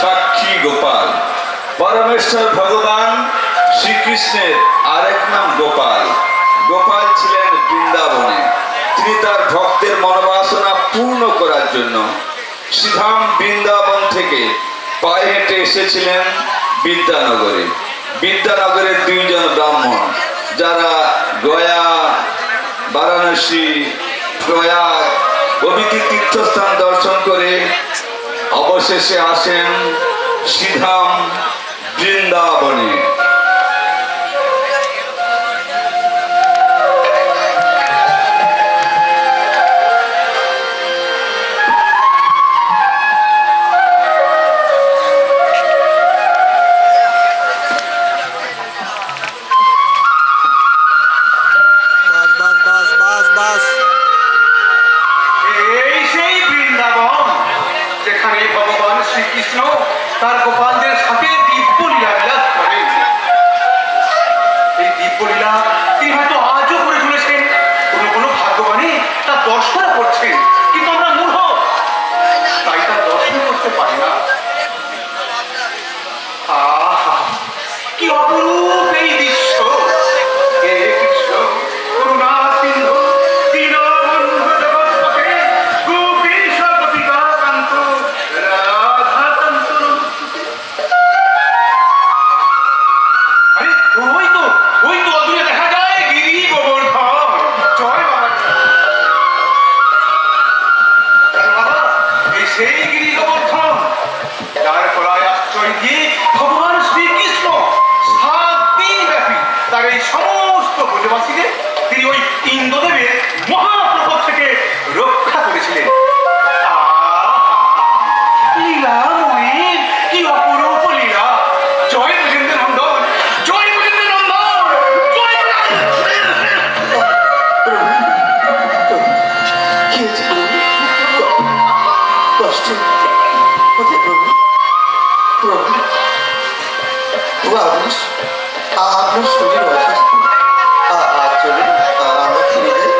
সাক্ষী গোপাল। পরমেশ্বর ভগবান শ্রীকৃষ্ণের আরেক নাম গোপাল। গোপাল ছিলেন বৃন্দাবনে। তিনি তার ভক্তের মনোবাসনা পূর্ণ করার জন্য শ্রীধাম বৃন্দাবন থেকে পায়ে হেঁটে এসেছিলেন বিদ্যানগরে। বিদ্যানগরের দুইজন ব্রাহ্মণ, যারা গয়া, বারাণসী, প্রয়াগ প্রভৃতি তীর্থস্থান দর্শন করে অবশেষে আসেন শ্রীধাম বৃন্দাবনে। তার গোপালদের সাথে দিব্যলীলা বিলাস করেন। এই দিব্যলীলা তিনি হয়তো আজও করে চলেছেন। কোনো কোনো ভাগ্যবানই তার দর্শন করছেন, কিন্তু আমরা মূঢ়, তাই তার দর্শন করতে পারি না। আহা, কি অপরূপ এই দৃশ্য! হে কৃষ্ণ করুণা সিন্ধু দীনবন্ধু জগৎপতে গোপীশ গোপিকাকান্ত রাধাকান্ত। আরে ওই তো অদূরে দেখা যায় গিরি গোবর্ধন। জয় বাবা। বাবা, এই সেই গিরি গোবর্ধন যার গলায় আশ্রয় দিয়ে ভগবান শ্রীকৃষ্ণ 7 দিন ব্যাপী তার এই সমস্ত ব্রজবাসীকে তিনি ওই ইন্দ্রদেবের মহাপ্রকোপ থেকে রক্ষা করেছিলেন। লীলাময়ের কি অপরূপ লীলা! জয় ব্রজেন্দ্র নন্দন, জয় ব্রজেন্দ্র নন্দন, জয় কষ্ট কোথায় প্রভু? প্রভু, আপনার শরীর অসুস্থ। চলে আমরা ফিরে যাই,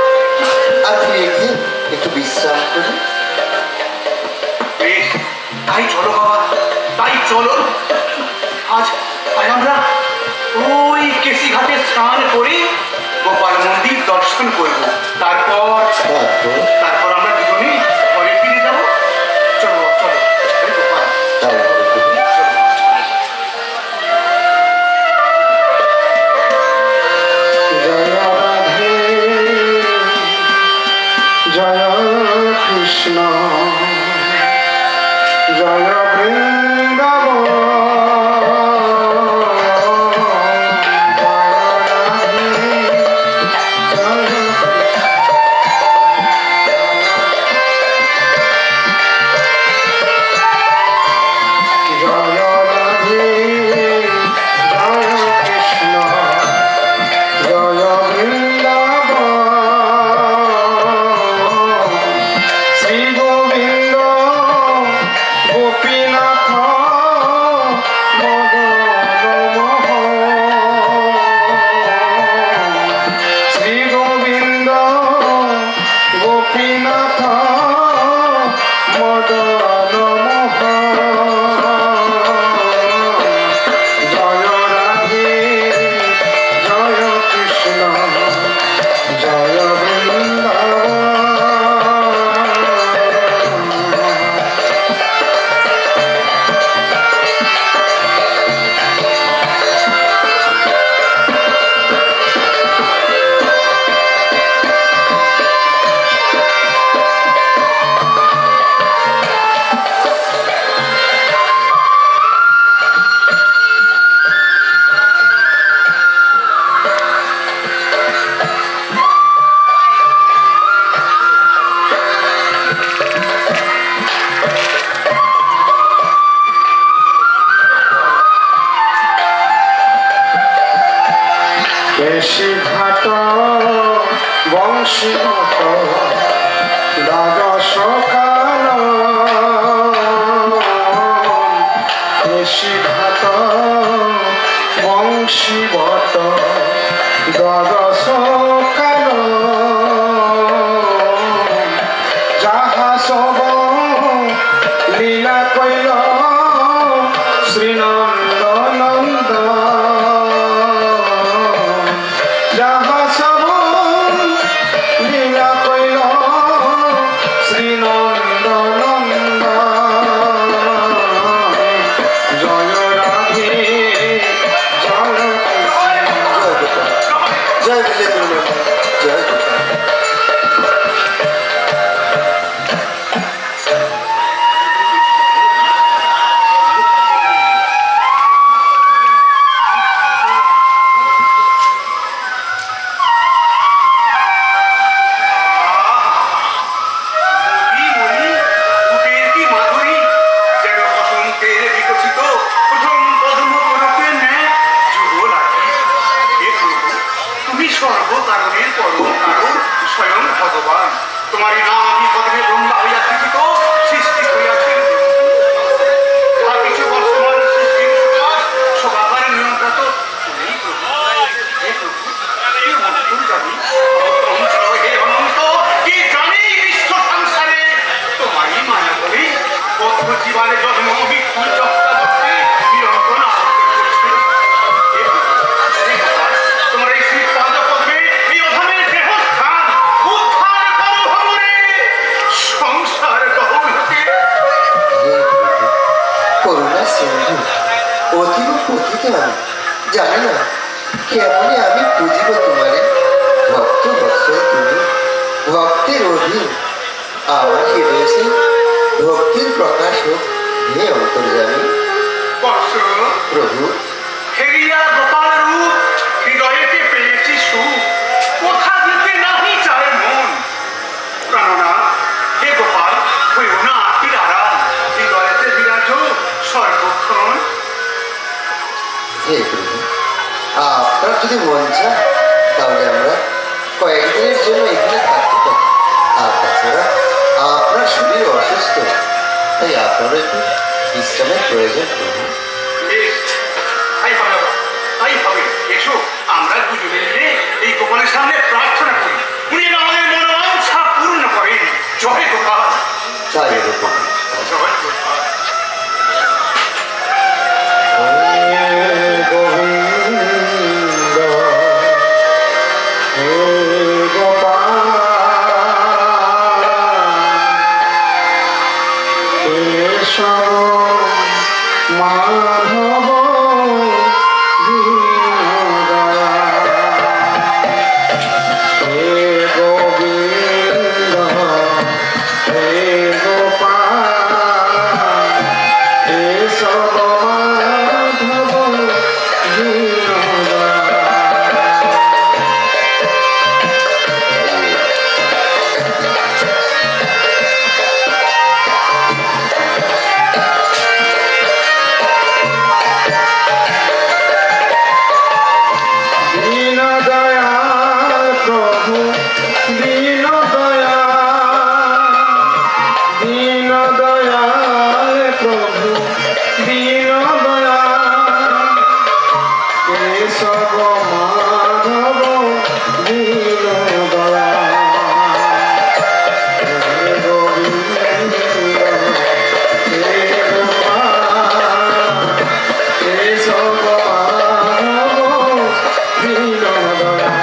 আর ফিরে গিয়ে একটু বিশ্রাম করি। বেশ, তাই চলো বাবা, তাই চলো। আজ আমরা ওই কেশিঘাটে স্নান করে গোপাল মন্দির দর্শন করব। তারপর আমরা দুজনেই ঘরে ফিরে যাব। চলো চলো গোপাল, তাই হবে প্রভু। জয় কৃষ্ণ জয় বৃন্দাবন কেশিঘাট বংশীঘাট দ্বাদশ কাল কেশিঘাট বংশীবট দ্বাদশ কাল যাহা সব লীলা কইল বিপুল চক্রাবর্তী নিরন্তর আবর্তন করছে। এই গোপাল, তোমার এই শ্রী পাদপদ্মে এই অধমের দেহস্থান উদ্ধার করো ভবনে, সংসার গহন হতে। হে প্রভু, করুণা সিন্ধু অতীব পতিত আমি, জানি না কেমনে আমি পুজিব তোমারে। ভক্ত বৎসল তুমি, ভক্তের অধীন আমার হৃদয়ে ভক্তির প্রকাশ হোক। হে অন্তর্যামী বৎস, প্রভু, ফেরিয়া গোপাল রূপ হৃদয়েতে পেয়েছি সুখ, কোথা দিতে নাহি চায় মন। প্রাণনা হে গোপাল, হইও না আখির আড়াল, হৃদয়েতে বিরাজ সর্বক্ষণ। হে প্রভু, আপনার যদি মন চায় তাহলে আমরা কয়েকদিনের জন্য এখানে থাকতে পারি। আর তাছাড়া আপনার শরীর অসুস্থ, তাই আপনারও একটু বিশ্রামের প্রয়োজন প্রভু। বেশ, তাই হবে, তাই হবে। এসো আমরা দুজনে মিলে এই গোপালের সামনে প্রার্থনা করি, উনি যেন আমাদের মনোবাঞ্ছা পূর্ণ করেন। জয় গোপাল, তাই হলো প্রভু। জয় গোপাল। হে গোবিন্দ, হে গোপাল, কেশব মাধব দীনদয়াল। হে গোবিন্দ, হে গোপাল, কেশব মাধব দীনদয়াল। দীন দয়াল প্রভু, দীন দয়াল, দীন দয়াল প্রভু, দীন দয়াল, কেশব মাধব দীন দয়াল। হে গোবিন্দ, হে গোপাল, কেশব মাধব দীন দয়াল।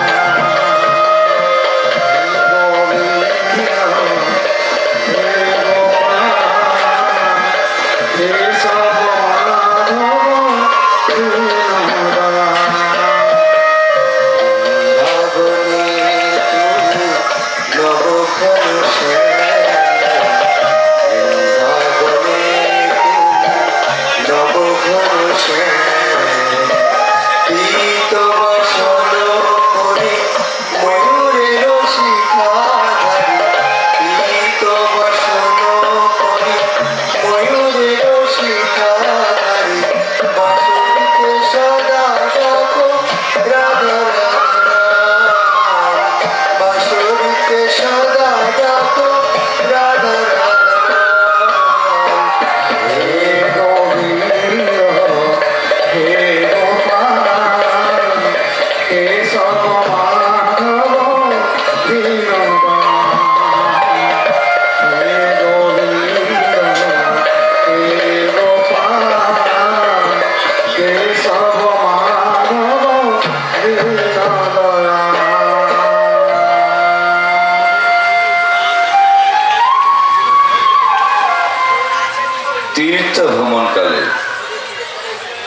তীর্থ ভ্রমণকালে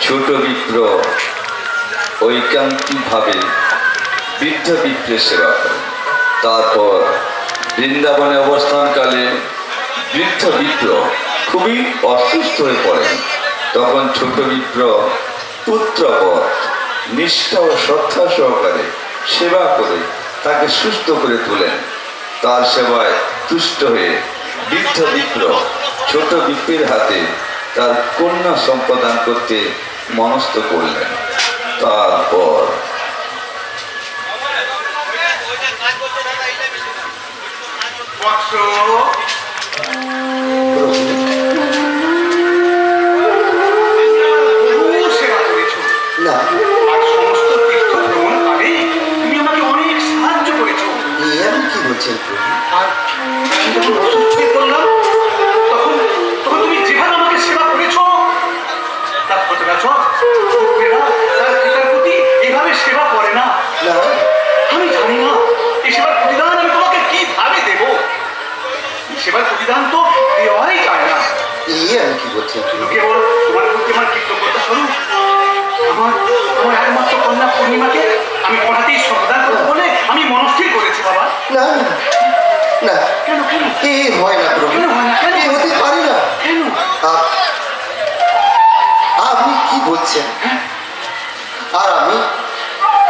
ছোট বিপ্র ঐকান্তিকভাবে বৃদ্ধ বিপ্রের সেবা করেন। তারপর বৃন্দাবনে অবস্থানকালে বৃদ্ধ বিপ্র খুবই অসুস্থ হয়ে পড়েন। তখন ছোট বিপ্র পুত্রবৎ নিষ্ঠা ও শ্রদ্ধা সহকারে সেবা করে তাকে সুস্থ করে তোলেন। তার সেবায় তুষ্ট হয়ে বৃদ্ধ বিপ্র ছোট বিপ্রের হাতে তার কন্যা সম্পাদন করতে মনস্থ করলেন। তারপর বৎস, বহু সেবা করেছ, না, আর সমস্ত তীর্থ ভ্রমণকালে তুমি আমাকে অনেক সাহায্য করেছ। এ আমি কি বলছেন প্রভু? আর আমি যখন অসুস্থ হয়ে পড়লাম, তখন তখন তুমি যেভাবে আমাকে সেবা করেছ, পূর্ণিমাকে আমি পড়াতেই সমাধান করবো বলে আমি মনস্থির করেছি বাবা। না না কেন কেন এ হয় না প্রভু, কেন হয় না? কেন? এ হতে পারে না। কেন? আপনি কি বলছেন? আর আমি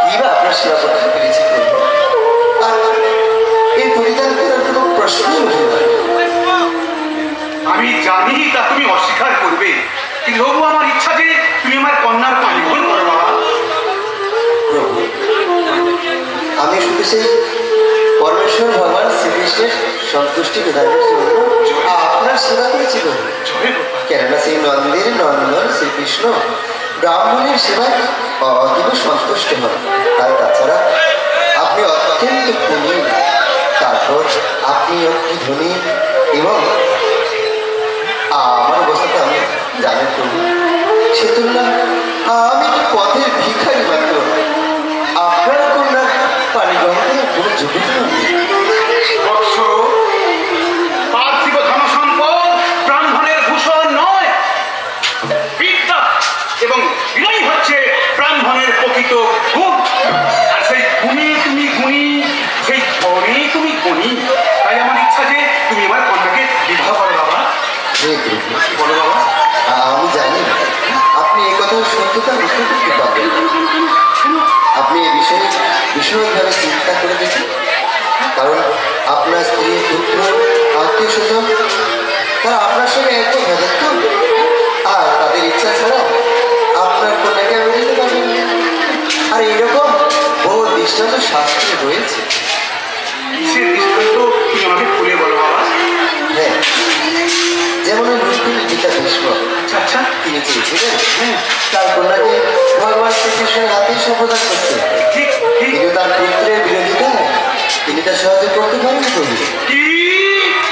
কিবা আপনার সেবা করতে পেরেছি প্রভু? আর এই পরিধান করার কোনো প্রশ্নই ওঠে না। আমি জানি তা তুমি অস্বীকার করবে, কিন্তু তবু আমার ইচ্ছা যে তুমি আমার কন্যার পানি গ্রহণ করো বাবা। প্রভু, আমি শুধু সেই পরমেশ্বর ভগবান শ্রীকৃষ্ণের সন্তুষ্টি বিধানের জন্য আপনার সেবা করেছি প্রভু। জয় গোপাল। কেননা সেই নন্দের নন্দন শ্রীকৃষ্ণ ব্রাহ্মণের সেবায় অতীব সন্তুষ্ট হন। আর তাছাড়া আপনি অত্যন্ত গুণী, তারপর আপনি অতি ধনী এবং আমার অবস্থাটা আমি জানেন প্রভু। সে তুলনায় আমি পথের ভিখারি মাত্র। আপনার কন্যার পানি গ্রহণ করার কোনো যোগ্যতা নেই। বৎস, পার্থিব ধন সম্পদ ব্রাহ্মণের ভূষণ নয়। বিদ্যা এবং বিনয় হচ্ছে ব্রাহ্মণের প্রকৃত গুণ। আর সেই গুণী তুমি গুণী, সেই ধনী তুমি গুণী। তাই আমার ইচ্ছা যে তুমি আমার কন্যাকে বিবাহ করো বাবা। হে প্রভু, কি বলো বাবা? আমি জানি আপনি এই কথার সত্যতা বুঝতে করতে পারবেন। আপনি এই বিষয়ে বিশদভাবে চিন্তা করে দেখুন, কারণ আপনার স্ত্রী, পুত্র, আত্মীয় স্বজন তারা আপনার সঙ্গে একদম ভেদাত, আর তাদের ইচ্ছা ছাড়া আপনার কন্যাকে আমি দিতে পারবেন না। আর এরকম বহু দৃষ্টান্ত শাস্ত্রে রয়েছে। কিসের দৃষ্টান্ত তুমি আমাকে খুলে বলো বাবা। হ্যাঁ, যেমন ওই রুক্মিণী গীতা ভীষ্ম, আচ্ছা আচ্ছা। তিনি চেয়েছিলেন তার কন্যাকে ভগবান শ্রীকৃষ্ণের হাতেই সম্প্রদান করতে। ঠিক ঠিক। কিন্তু তার পুত্রের বিরোধিতা তিনি তা সহজে করতে পারেন প্রভু। কি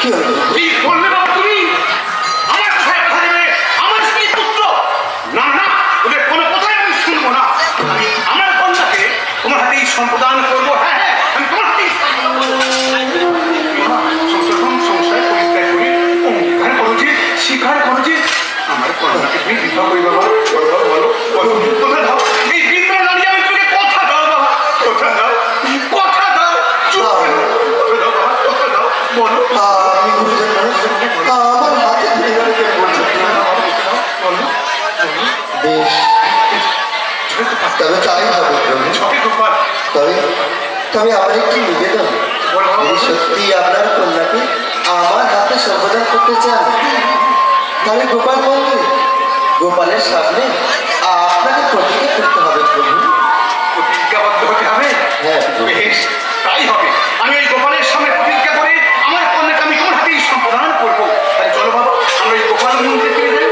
কি হলো? কি বললে বাবা তুমি? আমার কথায় কথা দেবে আমার স্ত্রী পুত্র? না না, ওদের কোনো কথাই আমি শুনবো না। আমি আমার কন্যাকে তোমার হাতেই সম্প্রদান করবো। হ্যাঁ হ্যাঁ, আমি তোমার হাতেই সংসার পরিত্যাগ করি, অঙ্গীকার করো যে, স্বীকার করো যে আমার কন্যাকে তুমি বিবাহ করি বাবা। বলো বাবা, বলো বলো, কথা দাও। এই বৃদ্ধ নারী আমি তোমাকে কথা দাও বাবা, কথা দাও, কথা দাও। চুপ করে দাও। কথা দাও বাবা, কথা দাও, বলো। আমি গুরুজন মানুষ, আমার হাতে ধরে গেলে কেন বলছেন? বেশ, তবে তাই হবে প্রভু। তবে তবে আমার একটি নিবেদন, যদি সত্যি আপনার কন্যাকে আমার হাতে সম্প্রদান করতে চান, তাহলে গোপাল মন্দিরে গোপালের সামনে আপনাকে প্রতিজ্ঞা করতে হবে প্রভু। প্রতিজ্ঞাবদ্ধ হতে হবে। হ্যাঁ প্রভু। বেশ, তাই হবে। আমি ওই গোপালের সামনে প্রতিজ্ঞা করে আমার কন্যাকে আমি তোমার হাতেই সম্প্রদান করবো। তাই চলো বাবা, আমরা ওই গোপাল মন্দিরে ফিরে যাই।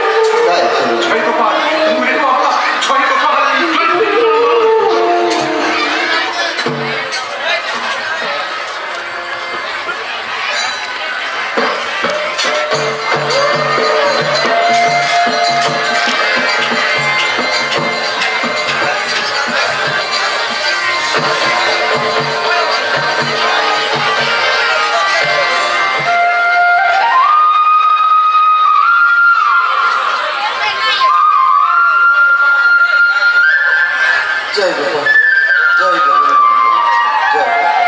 তাই চলুন। জয় গোপাল, ওরে বাবা, জয় গোপাল, জয় গোপাল। জয় গোপাল, জয় গোপাল, জয় গোপাল।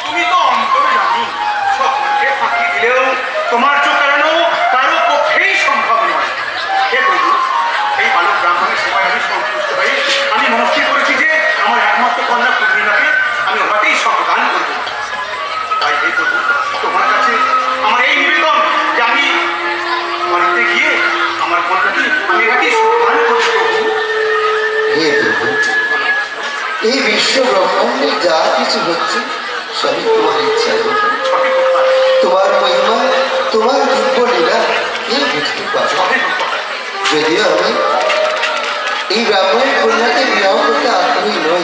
তুমি তো অন্তর্যামী, সকলকে ফাঁকি দিলেও তোমার চোখ এড়ানো কারো পক্ষেই সম্ভব নয়। হে প্রভু, এই বালক ব্রাহ্মণের সেবায় আমি সন্তুষ্ট হয়ে আমি মনস্থির করেছি যে আমার একমাত্র কন্যা পূর্ণিমাকে আমি ওটাতেই সম্প্রদান করব। তাই হে প্রভু, তোমার কাছে আমার এই নিবেদন যে আমি বাড়িতে গিয়ে আমার কন্যাকে আমি এটাকেই সম্প্রদান করব প্রভু। হে প্রভু, এই বিশ্ব ব্রহ্মাণ্ডে যা কিছু হচ্ছে সবই তোমার ইচ্ছা। সঠিক কথা, তোমার মহিমা, তোমার দিব্য লীলা কে বুঝতে পারে? সঠিক কথা। যদিও আমি এই ব্রাহ্মণের কন্যাকে বিবাহ করতে আগ্রহী নই,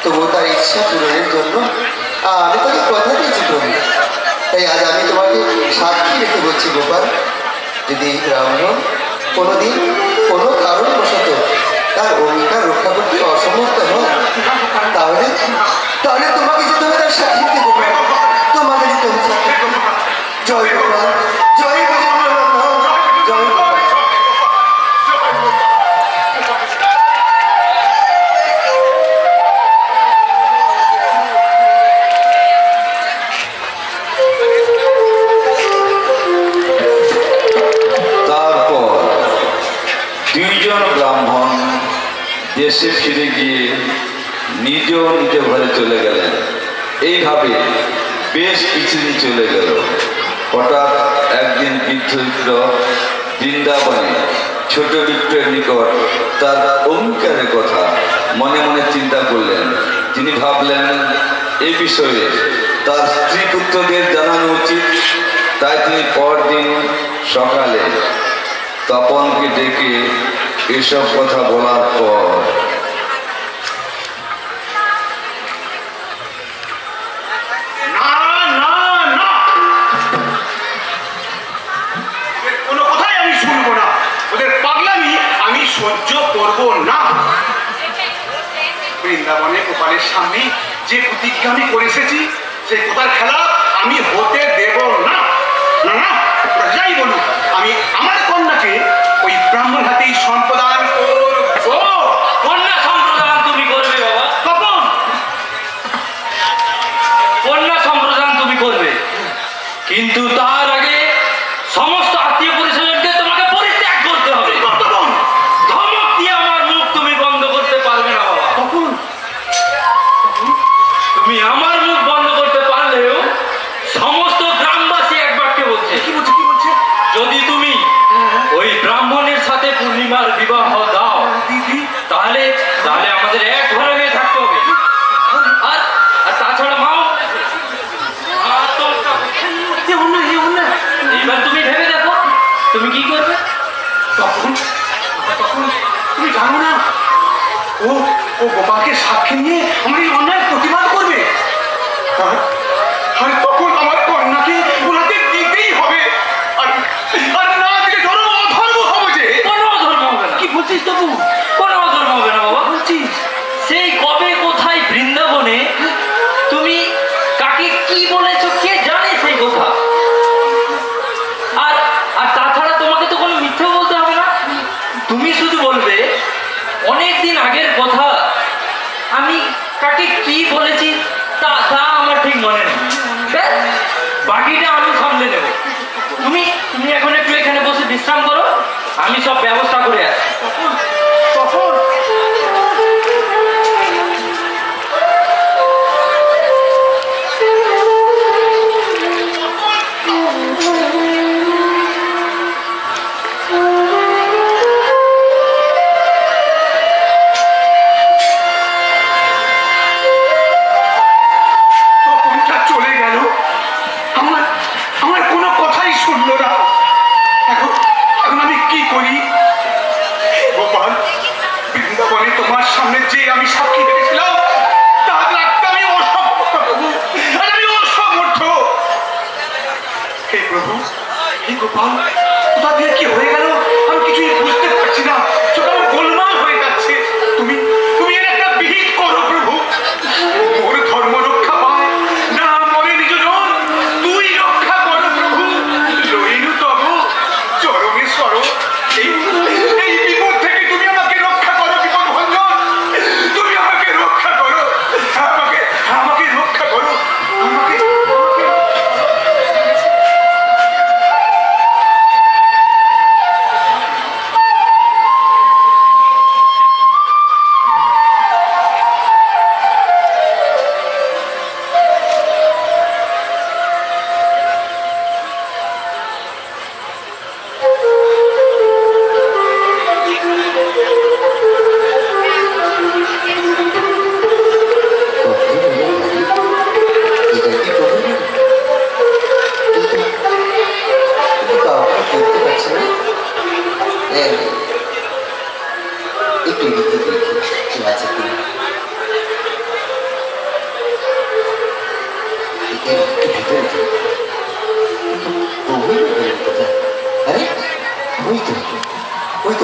তবু তার ইচ্ছা পূরণের জন্য আমি তাকে কথা দিয়েছি প্রভু। তাই আজ আমি তোমাকে সাক্ষী রেখে বলছি গোপাল, যদি এই ব্রাহ্মণ কোনোদিন কোনো কারণবশত তার অঙ্গীকার রক্ষা করতে অসমর্থ হয়, তাহলে তাহলে তোমাকে যেতে হবে তার সাক্ষী দিতে গোপাল, তোমাকে দিতে হবে সাক্ষী। জয় গোপাল, জয় গোপাল, জয় গোপাল। তারপর দুইজন ব্রাহ্মণ দেশে ফিরে গিয়ে নিজ নিজ ঘরে চলে গেলেন। এইভাবে বেশ কিছুদিন চলে গেল। হঠাৎ একদিন বৃদ্ধ বিপ্র বৃন্দাবনে ছোট বিপ্রের নিকট তার অঙ্গীকারের কথা মনে মনে চিন্তা করলেন। তিনি ভাবলেন এই বিষয়ে তার স্ত্রী পুত্রদের জানানো উচিত। তাই তিনি পরদিন সকালে তপনকে ডেকে এসব কথা বলার পর না না না, ওদের কোনো কথাই আমি শুনবো না, ওদের পাগলামি আমি সহ্য করব না। বৃন্দাবনে গোপালের সামনে যে প্রতিজ্ঞা আমি করে এসেছি সেই কথার খেলা আমি হতে দেব না। না না, ওরা যাই বলুক, আমি আমার কন্যাকে ওই ব্রাহ্মণ হাতেই সম্প্রদান করব। কন্যা সম্প্রদান তুমি করবে বাবা, তপন, কন্যা সম্প্রদান তুমি করবে, কিন্তু তার আগে সমস্ত আত্মীয় পরিজনকে তোমাকে পরিত্যাগ করতে হবে। তপন, ধমক দিয়ে আমার মুখ তুমি বন্ধ করতে পারবে না বাবা। তপন, তুমি আমার মুখ বন্ধ করতে পারলেও সমস্ত গ্রামবাসী এক বাক্যে বলছে, কি বলছে কি বলছে? যদি তুমি ওই ব্রাহ্মণের সাথে পূর্ণিমার বিবাহ দাও দিদি, তাহলে তাহলে আমাদের এক ঘরে হয়ে থাকতে হবে। আর আর তাছাড়া মাও এ অন্যায়, এ অন্যায়। এইবার তুমি ভেবে দেখো তুমি কি করবে। তখন তখন তুমি জানো না, ও ও গোপালকে সাক্ষী নিয়ে আমার এই অন্যায় প্রতিবাদ করবে। আর আর তখন আমার কন্যাকে ওনাকে দিতেই হবে। আর আর না দিলে ধর্ম অধর্ম হবে যে। কোনো অধর্ম হবে না। কি বলছিস তবু? কোনো অধর্ম হবে না বাবা। বলছিস? সেই কবে কোথায় বৃন্দাবনে তুমি কাকে কি বলেছো কে জানে সেই কথা। আর আর তাছাড়া তোমাকে তো কোনো মিথ্যে বলতে হবে না। তুমি শুধু বলবে অনেক দিন আগের কথা, আমি কাকে কি বলেছি তা তা আমার ঠিক মনে নেই। ব্যাস, বাকিটা আমি সামলে নেব। তুমি তুমি এখন একটু এখানে বসে বিশ্রাম করো, আমি সব ব্যবস্থা করে আসছি। তখন তখন তপনটা চলে গেল, আমার আমার কোনো কথাই শুনলো না। এখন এখন আমি কি করি? হে গোপাল, বৃন্দাবনে তোমার সামনে যে আমি সাক্ষী রেখেছিলাম তা রাখতে আমি অসমর্থ প্রভু, আর আমি অসমর্থ। হে প্রভু, হে গোপাল, কোথা দিয়ে কি হয়ে গেল আমি কিছুই বুঝতে পারছি না, চোখ আমার গোলমাল হয়ে যাচ্ছে। তুমি তুমি এর একটা বিহিত করো প্রভু। মোর ধর্ম রক্ষা পায় না মরে নিজজন, তুই রক্ষা করো প্রভু। লইনু তব চরণে স্বর, এই এই বিপদ থেকে তুমি আমাকে রক্ষা করো। বিপদ ভঞ্জন, তুমি আমাকে রক্ষা করো, আমাকে আমাকে রক্ষা করো, আমাকে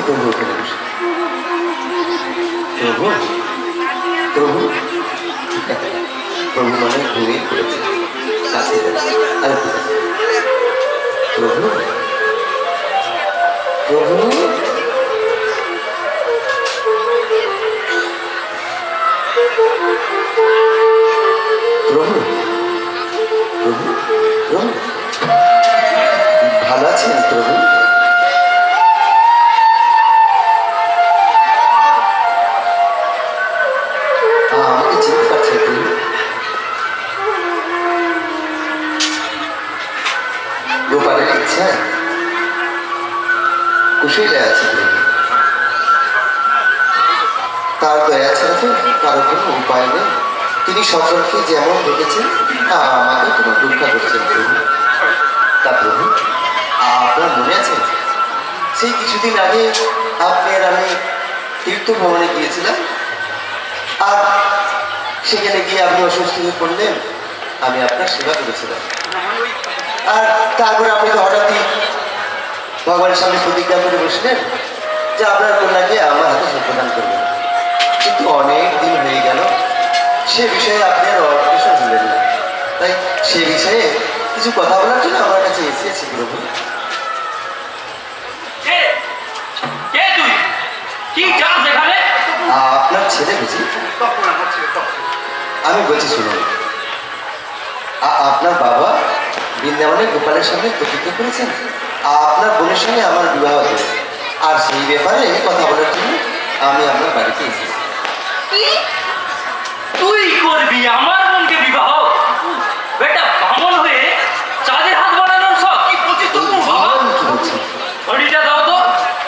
প্রভু ওখানে বসে। প্রভু প্রভু প্রভু মানে ঘুমিয়ে পড়েছে কাছে আর প্রভু প্রভু প্রভু প্রভু প্রভু ভালো আছেন প্রভু? আমাকে চিনতে পারছেন প্রভু? গোপালের ইচ্ছায় কুশলে আছে প্রভু। তার দয়া ছাড়া তো কারো কোনো উপায় নেই। তিনি সকলকে যেমন রেখেছেন আমাকে কোনো রক্ষা করছেন প্রভু। তা প্রভু আপনার মনে আছে সেই কিছুদিন আগে আপনি আর আমি তীর্থ ভ্রমণে গিয়েছিলাম, আর সেখানে গিয়ে আপনি অসুস্থ হয়ে পড়লেন, আমি আপনার সেবা করেছিলাম। আর তারপরে আপনি তো হঠাৎই ভগবানের সামনে প্রতিজ্ঞা করে বসলেন যে আপনার কন্যাকে আমার হাতে সত্যদান করবেন। কিন্তু অনেক দিন হয়ে গেল, সে বিষয়ে আপনি আর অগ্রসর হলেন না। তাই সে বিষয়ে কিছু কথা বলার জন্য আমার কাছে এসেছি প্রভু। কে কে তুই? কি চাস এখানে? আপনার ছেলে বুঝি? তখন আমার ছেলে তখন আমি বলছি শুনুন, আপনার বাবা বৃন্দাবনে গোপালের সঙ্গে প্রতিজ্ঞা করেছেন আপনার বোনের সঙ্গে আমার বিবাহ দেবে, আর সেই ব্যাপারে কথা বলার জন্য আমি আপনার বাড়িতে এসেছি। কি তুই করবি আমার বোনকে বিবাহ? বেটা বামন হয়ে চাঁদের হাত বাড়ানোর সব কি বলছিস তো বাবা? আমি কি বলছি? ঘড়িটা দাও তো।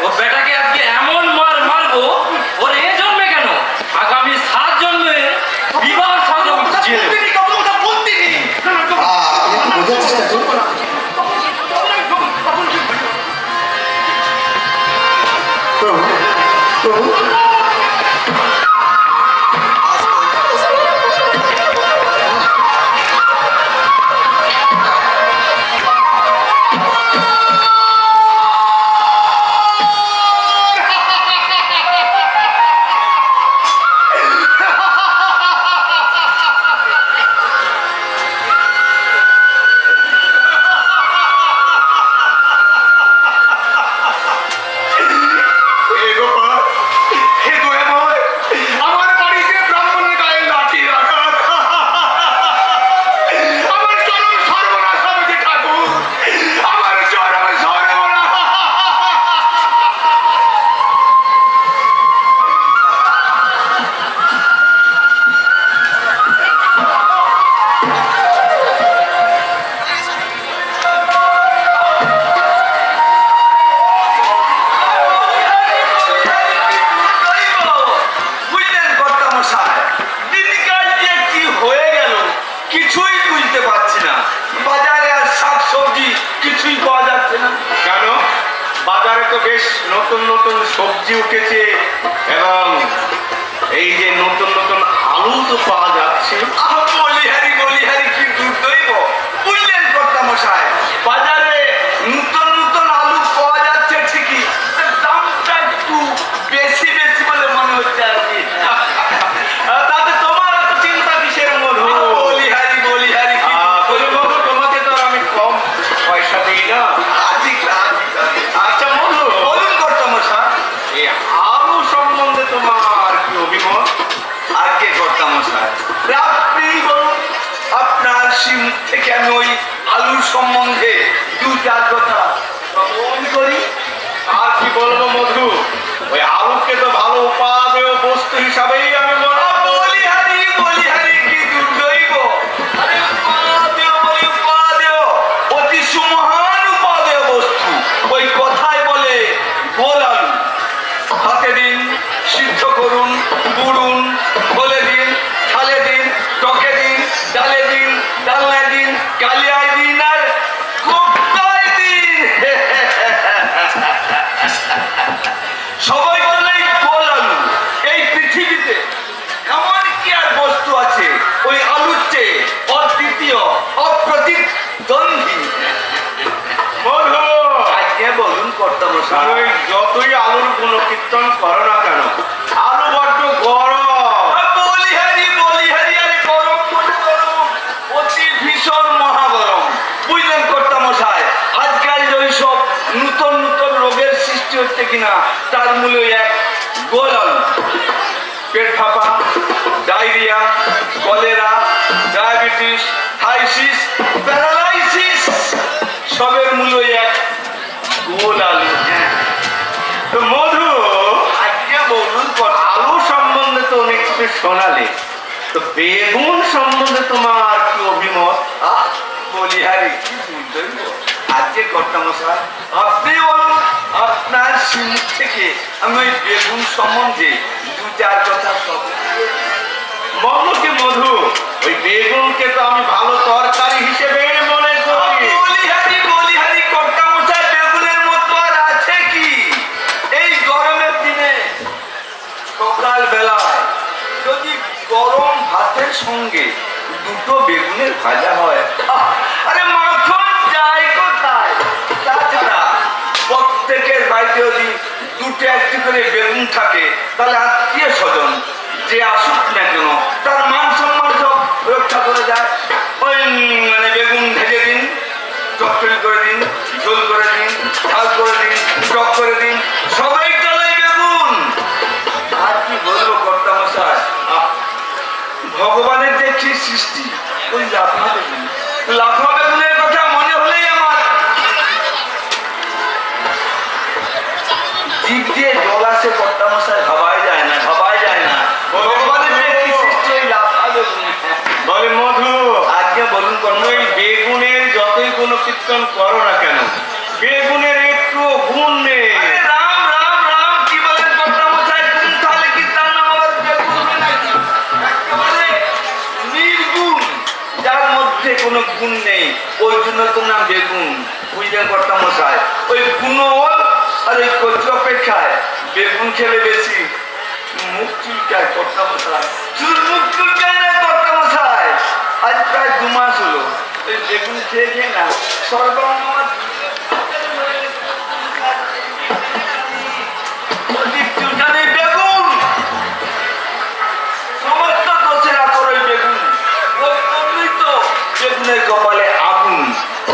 ওর বেটাকে আজকে এমন মার মারবো, ওর এ জন্মে কেন আগামী 7 জন্মে বিবাহ সাজা বুঝিয়ে দেবো। তিনি কখন ওটা বলতেনি আপনি একটু বোঝার চেষ্টা করুন। প্রভু প্রভু হে গোপাল, হে দয়াময়, আমার বাড়িতে ব্রাহ্মণের গায়ে লাঠি রাখা, আমার চরম সর্বনাশ হবে যে ঠাকুর, আমার চরম সর্বনাশ। বুঝলেন কর্তামশাই, দিনকাল যে কি হয়ে গেল কিছুই বুঝতে পারছি না। বাজারে আর শাক সবজি কিছুই পাওয়া যাচ্ছে না। কেন? বাজারে তো বেশ নতুন নতুন সবজি উঠেছে এবং এই যে নতুন নতুন আলু তো পাওয়া যাচ্ছে। বলিহারি কি দুর্দৈব। বুঝলেন কর্তামশাই, বাজারে নতুন নতুন আলু পাওয়া যাচ্ছে ঠিকই, দামটা একটু বেশি বেশি বলে মনে হচ্ছে আর কি। তাতে তোমার এত চিন্তা কিসের মধু? বলিহারি কি মধু, তোমাকে তো আর আমি কম পয়সা দিই না। আচ্ছা মধু, বলুন কর্তামশাই। এই আলু সম্বন্ধে তোমার কি অভিমত? আগে কর্তামশাই, আপনি বলুন, আপনার সিম থেকে আমি ওই আলুর সম্বন্ধে 2-4 কথা শ্রবণ করি। আর কি বলবো মধু, ওই আলুকে তো ভালো উপাদেয় বস্তু হিসাবেই আমি মনে বলিহারি কি দুর্দৈব। আরে উপাদেয় অতি সুমহান উপাদেয় বস্তু। ওই কথায় বলে গোল আলু। হাতে দিন, সিদ্ধ করুন, পুড়ুন, বলে দিন, থালে দিন, টকে দিন, ডালে দিন, ডালনায় দিন, কালিয়ায় দিন আর কোপ্তায় দিন। সবাই বলে এই গোল আলু। এই পৃথিবীতে এমন কি আর বস্তু আছে ওই আলুর চেয়ে অদ্বিতীয়, অপ্রতিদ্বন্দ্বী? মধু, আজকে বলুন কর্তা মশাই। ওই যতই আলুর কোনো কীর্তন করো না কেন, আলু বড্ড গরম। বলিহারি আরে গরম বলে গরম, অতি ভীষণ মহাগরম। বুঝলেন কর্তা মশাই, আজকাল ওই সব নূতন নূতন রোগের সৃষ্টি হচ্ছে কিনা তার মূলে এক গোল আলু। পেট ফাঁপা, ডায়রিয়া, কলেরা, ডায়াবেটিস, থাইসিস, প্যারালাইসিস, সবের মূল এক গোল আলু। তো মধু, আজকে বলুন কর্তা। আলু সম্বন্ধে তো অনেক কিছু শোনালে, তো বেগুন সম্বন্ধে তোমার কি অভিমত? বলিহারি কি বুঝলেন গো? আজকে কর্তা মশাই আপনি বলুন, আপনার সিমুখ থেকে আমি ওই বেগুন সম্বন্ধে দু চার কথা সব মমকে মধু, ওই বেগুনকে তো আমি ভালো তরকারি হিসেবে মনে করি। বলিহারি কর্তা মশাই, বেগুনের মতো আর আছে কি? এই গরমের দিনে সকাল বেলায় যদি গরম ভাতের সঙ্গে দুটো বেগুনের ভাজা হয়, আরে মাখন যায় কোথায়? তাছাড়া প্রত্যেকের বাড়িতে যদি দুটো একটি করে বেগুন থাকে, তাহলে আত্মীয় স্বজন যে আসুক না কেন তার মান সম্মান সব রক্ষা করে যায়। ওই মানে বেগুন ভেজে দিন, চচ্চড়ি করে দিন, ঝোল করে দিন, ঝাল করে দিন, টক করে দিন, সবাই চলে বেগুন। আর কি বলবো কর্তা মশাই, ভগবানের যে কি সৃষ্টি, ওই লাফা বেগুন, লাফা বেগুনের কথা মনে হলেই আমার জিভ দিয়ে জল আসে কর্তা মশাই। ভাবাই যায় না। ভগবানের যে কি সৃষ্টি, ওই লাফা বেগুন। বলে মধু, আজকে বলুন কর্তা ওই বেগুনের যতই কোনো কীর্তন করো না কেন, বেগুনের একটু গুণ নেই। আরে রাম রাম রাম, কি বলেন কর্তা মশাই? গুণ তাহলে কি তার নাম আবার বেগুন হবে নাকি? একেবারে নির্গুণ, যার মধ্যে কোনো গুণ নেই, ওই জন্য তো নাম বেগুন। বুঝলেন কর্তা মশাই, ওই গুণল আর ওই কচু অপেক্ষায় বেগুন খেলে বেশি মুখ চুলকায় কর্তা মশাই। শুধু মুখ চুলকায় না কর্তা মশাই, আজ প্রায় 2 মাস হলো এই বেগুন খেয়ে খেয়ে না সর্বাঙ্গ আমার চুলকানি। বেগুন সমস্ত দোষের আপর ওই বেগুন। ওই জন্যই তো বেগুনের কপালে আগুন।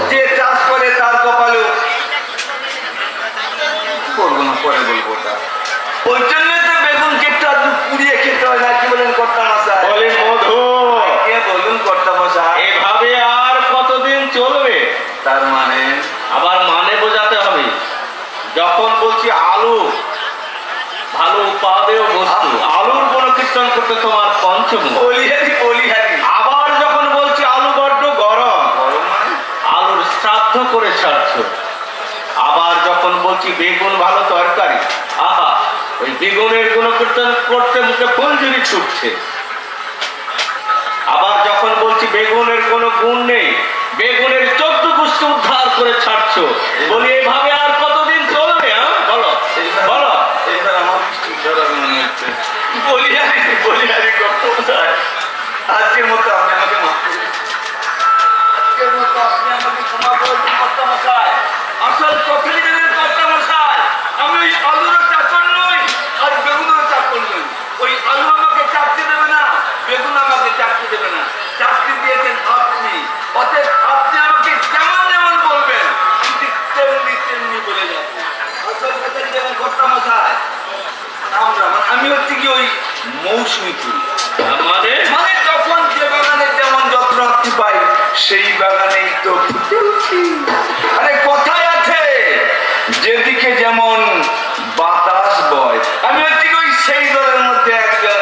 যে চাষ করে তার কপালেও করবো না, পরে বলবো ওটা। ওই জন্যই তো বেগুনকে একটু আধটু পুড়িয়ে খেতে হয় না, কি বলেন কর্তা মশাই? বলে মধু, কে বলুন কর্তা মশাই? এভাবে আর কতদিন চলবে? তার মানে আবার মানে বোঝাতে হবে। যখন বলছি আলু ভালো উপাদেয় বস্তু, আলুর কোনো কীর্তন করতে তোমার পঞ্চমুখ। বলিহারি আবার যখন বলছি আলু বড্ড গরম, গরম মানে? আলুর শ্রাদ্ধ করে ছাড়ছ। আবার যখন বলছি বেগুন ভালো তরকারি, আহা, ওই বেগুনের কোনো কীর্তন করতে মুখে ফুলঝুরি ছুটছে। আবার যখন বলছি বেগুনের কোনো গুণ নেই, বেগুনের 14 গোষ্ঠী উদ্ধার করে ছাড়ছ। বলি এভাবে আর কতদিন চলবে? হ্যাঁ বলো বলো। এইবার আমার কিছু ধরার মনে হচ্ছে। বলিহারি কর্তা মশাই, আজকের মতো আপনি আমাকে মাফ করুন। আজকের মতো আপনি আমাকে ক্ষমা করে দিন কর্তা মশাই। আসল কথাই জানেন কর্তা মশাই, আমি ওই আলুরও চাকর নই আর বেগুনেরও চাকর নই। ওই আলু আমাকে চাকরি দেবে না, বেগুন আমাকে চাকরি দেবে না। চাকরি দিয়েছেন আপনি, অতএব আপনি আমাকে যেমন যেমন বলবেন আমি ঠিক তেমনি তেমনি বলে যাব। আসল কথা কি জানেন কর্তা মশাই, আমি হচ্ছে কি ওই মৌসুমী ফুল। মানে মানে যখন যে বাগানে যেমন যত্ন পাই সেই বাগানেই তো ফুটে উঠি। আরে কথায় আছে, যেদিকে যেমন বাতাস বয়, আমি হচ্ছে কি ওই সেই দলের মধ্যে একজন।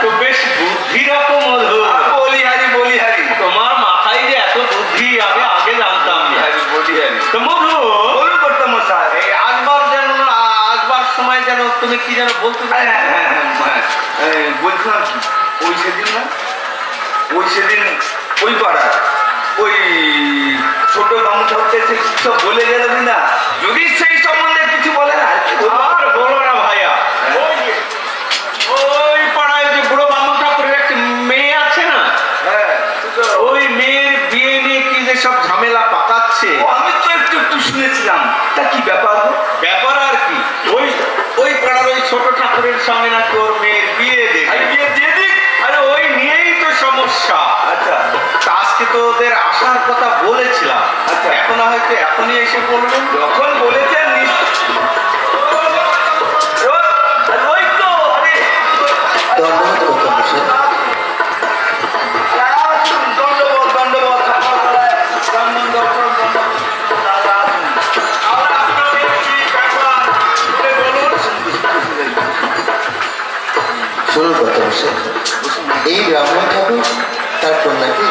তো বেশ বুদ্ধি রাখো মধু। বলিহারি তোমার মাথায় যে এত বুদ্ধি আমি আগে জানতাম না। বলিহারি তো মধু, বলুন কর্তা মশাই। এই আসবার সময় যেন তুমি কি যেন বলতে হ্যাঁ, বলছিলাম কি, ওই সেদিন ওই পাড়ার ওই ছোট বামু ঠাকুরকে সব বলে গেলেন না, যদি সেই সম্বন্ধে কিছু বলেন আর কি বলবো? আর বলো না ভাইয়া, ওই পাড়ায় যে বুড়ো বামন ঠাকুরের একটা মেয়ে আছে না, হ্যাঁ, ওই মেয়ের বিয়ে নিয়ে কি যে সব ঝামেলা পাকাচ্ছে। আমি তো একটু শুনেছিলাম। ঠাকুরের সঙ্গে না তোর মেয়ের বিয়ে দেবে। আরে বিয়ে দিয়ে দিক। আরে ওই নিয়েই তো সমস্যা। আচ্ছা তা আজকে তো ওদের আসার কথা বলেছিলাম। আচ্ছা। এখন হয়তো এখনই এসে বলবেন। যখন বলেছেন ওই তো আরে দণ্ডবোধ কর্তামশাই। দণ্ডবোধ দণ্ডবোধ ব্রাহ্মণ দর্শন আমরা আপনাদের কি ব্যাপার বলুন। শুনুন কর্তামশাই, এই ব্রাহ্মণ ঠাকুর তার কন্যাকে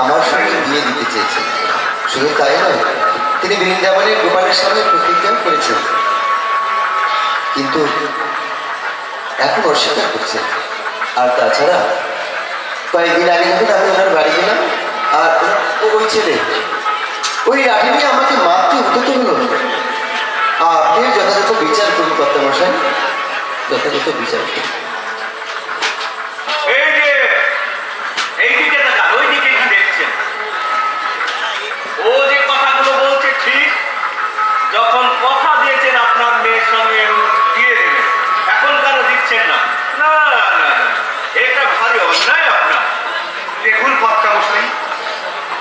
আমার সঙ্গে বিয়ে দিতে চেয়েছেন। শুধু তাই নয়, তিনি বৃন্দাবনের গোপালের সঙ্গে প্রতিজ্ঞা করেছেন, কিন্তু এখন অস্বীকার করছেন। আর তাছাড়া কয়েকদিন আগে যখন আমি ওনার বাড়ি গেলাম, আর ওই ছেলে ওই লাঠি নিয়ে আমাকে মারতে উঠতে হলো। আপনি যথাযথ বিচার করুন কর্তামশাই, যথাযথ বিচার করুন। এই যে এইদিকে তাকান, ওইদিকে কি দেখছেন? ও যে কথাগুলো বলছে ঠিক। যখন কথা দিয়েছেন আপনার মেয়ের সঙ্গে দিয়ে দেবেন, এখন কেন দিচ্ছেন না? না না না, এটা ভারী অন্যায় আপনার। দেখুন কর্তামশাই,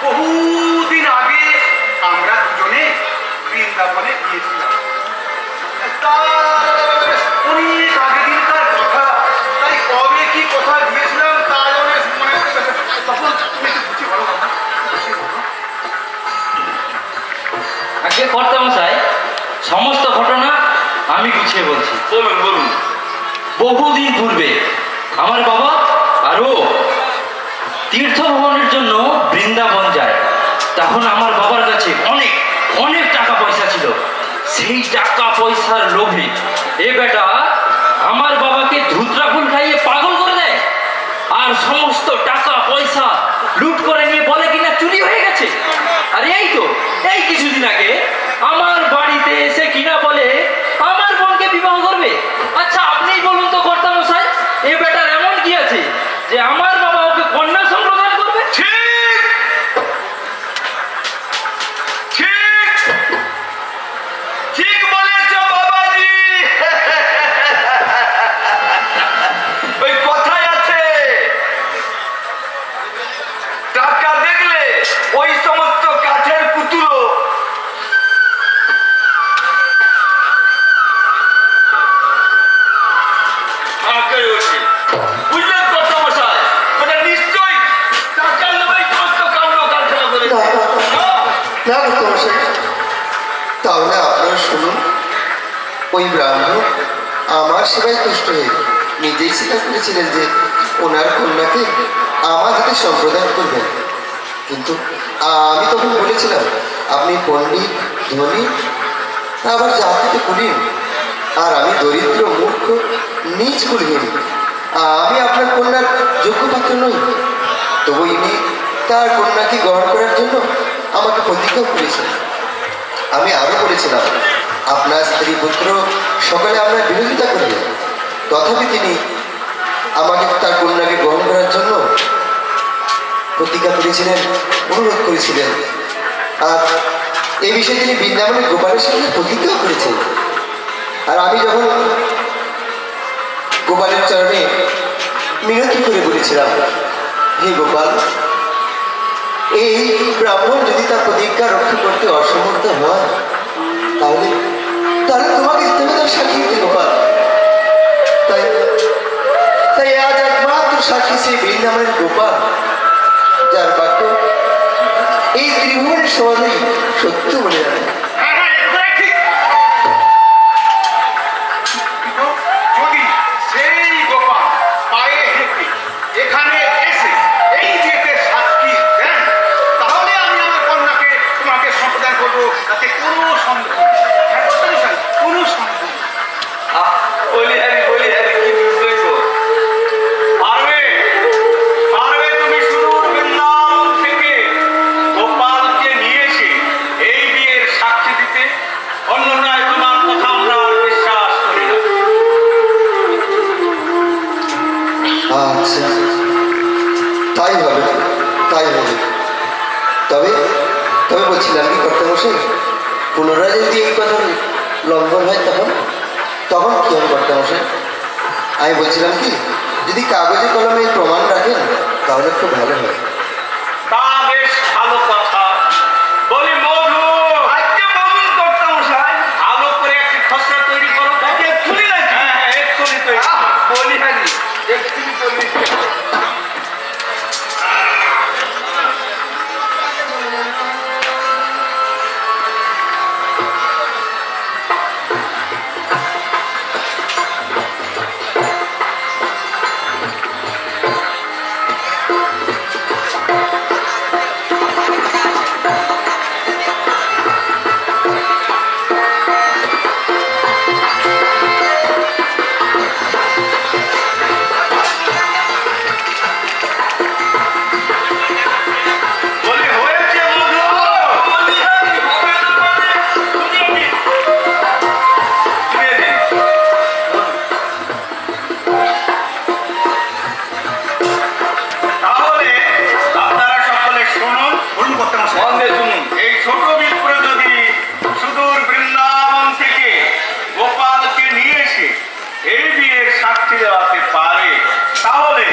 বহুদিন আগে আমরা দুজনে বৃন্দাবনে গিয়েছিলাম। তা অনেক আগে দিনকার কথা, তাই কবে কি কোথায় গিয়েছিলাম তা অনেক মনে পড়ে গেছে। তখন তুমি একটু বুঝে বলো বাবা, বুঝিয়ে বলো। আগে কর্তামশাই, সমস্ত ঘটনা আমি গুছিয়ে বলছি। বলুন বলুন। বহুদিন পূর্বে আমার বাবা আরও তীর্থ ভ্রমণের জন্য বৃন্দাবন যায়। তখন আমার বাবার কাছে অনেক অনেক টাকা পয়সা ছিল। সেই টাকা পয়সার লোভে এ বেটা আমার বাবাকে ধুতরা ফুল খাইয়ে পাগল করে দেয়, আর সমস্ত টাকা পয়সা লুট করে নিয়ে বলে কিনা চুরি হয়ে গেছে। আর এই তো এই কিছুদিন আগে আমার বাড়িতে এসে কিনা বলে আমার বোনকে বিবাহ করবে। আচ্ছা আপনিই বলুন তো কর্তামশাই, এ বেটার এমন কি আছে যে আমার বাবা ওকে কন্যা সম্প্রদান করবে? ঠিক ঠিক ঠিক বলেছ বাবাজি। ওই কথায় আছে, টাকা দেখলে ওই সমস্ত কাঠের পুতুলো আঁকে ওঠে। বুঝলেন কর্তামশাই? ওটা নিশ্চয়ই টাকার লোভেই সমস্ত কাণ্ড কারখানা করেছে। না কর্তামশাই, তাহলে আপনারা শুনুন, ওই ব্রাহ্মণ আমার সেবায় তুষ্ট হয়ে নিজেই স্বীকার করেছিলেন যে ওনার কন্যাকে আমার হাতে সম্প্রদান করবেন। কিন্তু আমি তখন বলেছিলাম, আপনি পণ্ডিত, ধনী, আবার জাতিতে কুলীন, আর আমি দরিদ্র, মূর্খ, নিজ কুলীন। আমি আপনার কন্যার যোগ্য পাত্র নই। তবু ইনি তার কন্যাকে গ্রহণ করার জন্য আমাকে প্রতিজ্ঞা করেছেন। আমি আরও বলেছিলাম, আপনার স্ত্রী পুত্র সকালে আপনার বিরোধিতা করবেন, তথাপি তিনি আমাকে তার কন্যাকে গ্রহণ করার জন্য প্রতিজ্ঞা করেছিলেন, অনুরোধ করেছিলেন। আর এই বিষয়ে তিনি বৃন্দাবনের গোপালের সঙ্গে প্রতিজ্ঞাও করেছেন। আর আমি যখন গোপালের চরণে মিনতি করে বলেছিলাম, হে গোপাল, এই ব্রাহ্মণ যদি তার প্রতিজ্ঞা রক্ষা করতে অসমর্থ হয়, তাহলে তাহলে তোমাকে তার সাক্ষী দিতে গোপাল। তাই তাই আজ একমাত্র সাক্ষী সেই বৃন্দাবনের গোপাল, যার বাক্য এই ত্রিভুবনের সমাজেই সত্য বলে জানে। হ্যাঁ হ্যাঁ, একেবারে ঠিক। যদি সেই গোপাল পায়ে হেঁটে এখানে এসে এই বিয়েতে সাক্ষী দেন, তাহলে আমি আমার কন্যাকে তোমাকে সম্প্রদান করবো, তাতে কোনো সন্দেহ নেই। হ্যাঁ কর্তামশাই, কোনো সন্দেহ নেই। বলি হারি কি দুর্দৈব। পারবে পারবে তুমি সুদূর বৃন্দাবন থেকে গোপালকে নিয়ে এসে এই বিয়ের সাক্ষী দিতে? অন্যথায় তোমার কথা আমরা আর বিশ্বাস করি না। আচ্ছা, তাই হবে, তাই হবে। তবে তবে বলছিলাম কি কর্তামশাই, পুনরায় যদি এই কথা লঙ্ঘন হয় তখন তখন কি হবে কর্তামশাই? আমি বলছিলাম কি, যদি কাগজে কলমে এই প্রমাণ রাখেন তাহলে খুব ভালো হয়। তা বেশ ভালো কথা। বলি মধু, আজকে বলুন কর্তা মশাই। ভালো করে একটি খসড়া তৈরি করো তো। এক্ষুনি নাকি? হ্যাঁ হ্যাঁ, এক্ষুনি তৈরি করো। বলি হারি এক্ষুনি তো লিখতে। বলি হয়েছে মধু? বলি হারি হবে না মানে শুনিয়ে দিন। শুনিয়ে দিন। তাহলে আপনারা সকলে শুনুন। বলুন কর্তা মশাই। মন্দে শুনুন। এই ছোট বিপ্র যদি সুদূর বৃন্দাবন থেকে গোপালকে নিয়ে এসে এই বিয়ের সাক্ষী দেওয়াতে পারে, তাহলে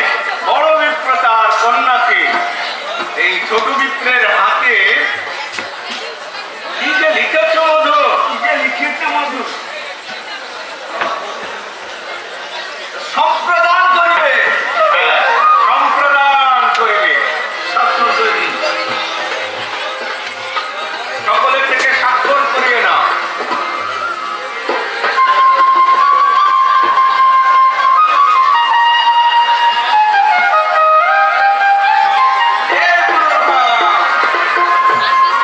বড় বিপ্র তার কন্যাকে এই ছোট বিপ্রের হাতে কি যে লিখেছ মধু, কি যে লিখেছে মধু? সম্প্রদান করিবে। হ্যাঁ, সম্প্রদান করিবে। স্বাক্ষর করিবে। সকলে থেকে স্বাক্ষর করিবে না। এ পুরোটা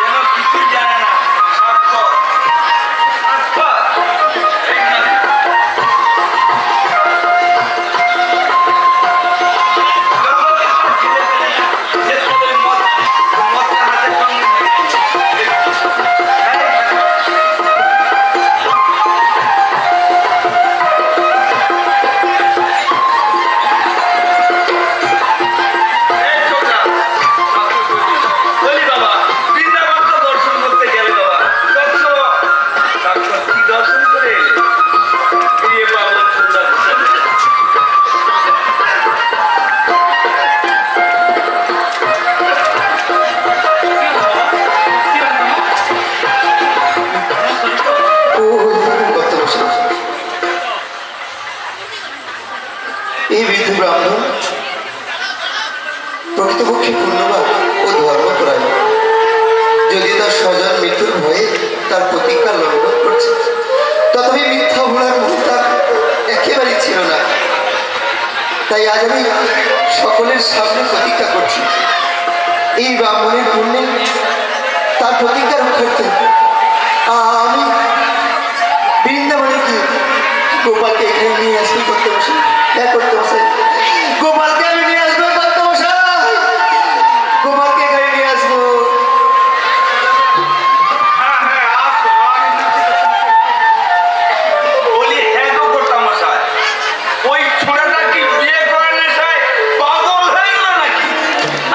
যেন কিছু জানে না। স্বাক্ষর। স্বাক্ষর। এই না। শেষ করে মদটা হাতের সঙ্গে নিয়ে। এই ছোকরা, স্বাক্ষর করে দিন। বলি বাবা, বৃন্দাবন তো দর্শন করতে গেলে বাবা। দেখছো, স্বাক্ষর কি দর্শন করে এলে? এই বাবা ছোকরা। ও কত বছর এই বৃদ্ধ ব্রাহ্মণ প্রকৃতপক্ষে পুণ্যবান ও ধর্মপরায়ণ, যদিও তার স্বজন মৃত্যুর ভয়ে তার প্রতিজ্ঞা লঙ্ঘন করছে, তথাপি মিথ্যা ভোলার মুখ তার একেবারেই ছিল না। তাই আজ আমি সকলের সামনে প্রতিজ্ঞা করছি, এই ব্রাহ্মণের পুণ্যে তার প্রতিজ্ঞা রক্ষার্থে আমি বৃন্দাবনে গিয়ে গোপালকে এখানে নিয়ে আসবো। করতে বসে হ্যাঁ করতে বসে গোপালকে আমি নিয়ে আসবো। করতে বসে গোপালকে এখানে নিয়ে আসবো। হ্যাঁ হ্যাঁ, আসো, আসো। বলি হ্যাঁ গো কর্তা মশাই, ওই ছোড়াটা কি বিয়ে করে নেশায় পাগল হয়ে গেল নাকি?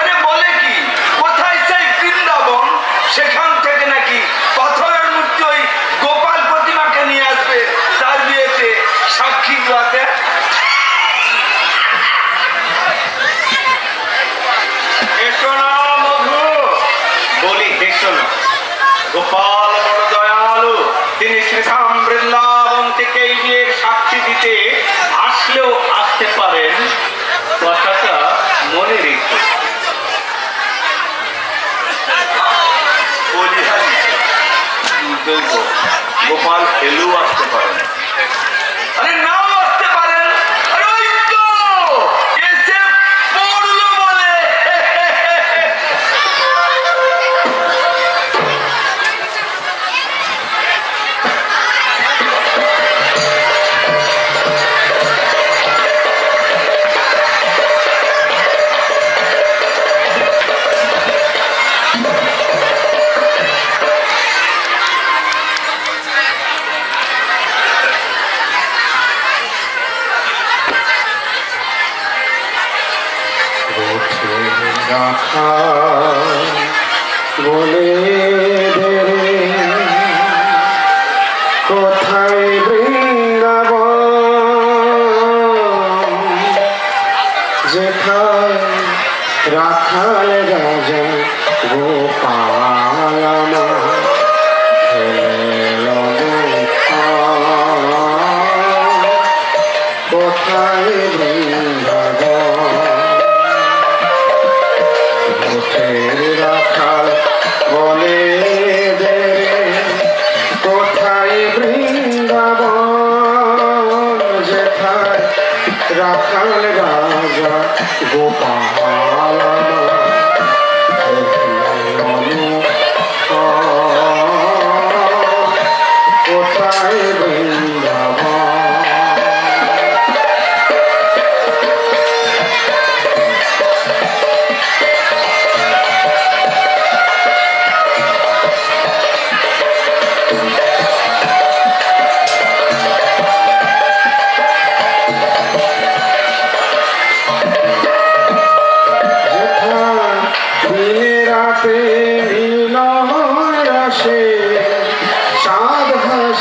আরে বলে কি, কোথায় সেই বৃন্দাবন, সেখান থেকে নাকি পাথরের মূর্তি ওই গোপাল প্রতিমাকে নিয়ে আসবে তার বিয়েতে সাক্ষী দেওয়াতে। এসো না মধু, বলি হেসো না। গোপাল বড় দয়ালু, তিনি শ্রীধাম বৃন্দাবন থেকে এই বিয়ের সাক্ষী দিতে আসলেও আসতে পারেন, কথাটা মনে রেখো। বলি হারি দুর্দৈব, গোপাল এলেও আসতে পারেন। আরে নাও আসতে পারেন। আরে ওই তো এসে পড়লো বলে।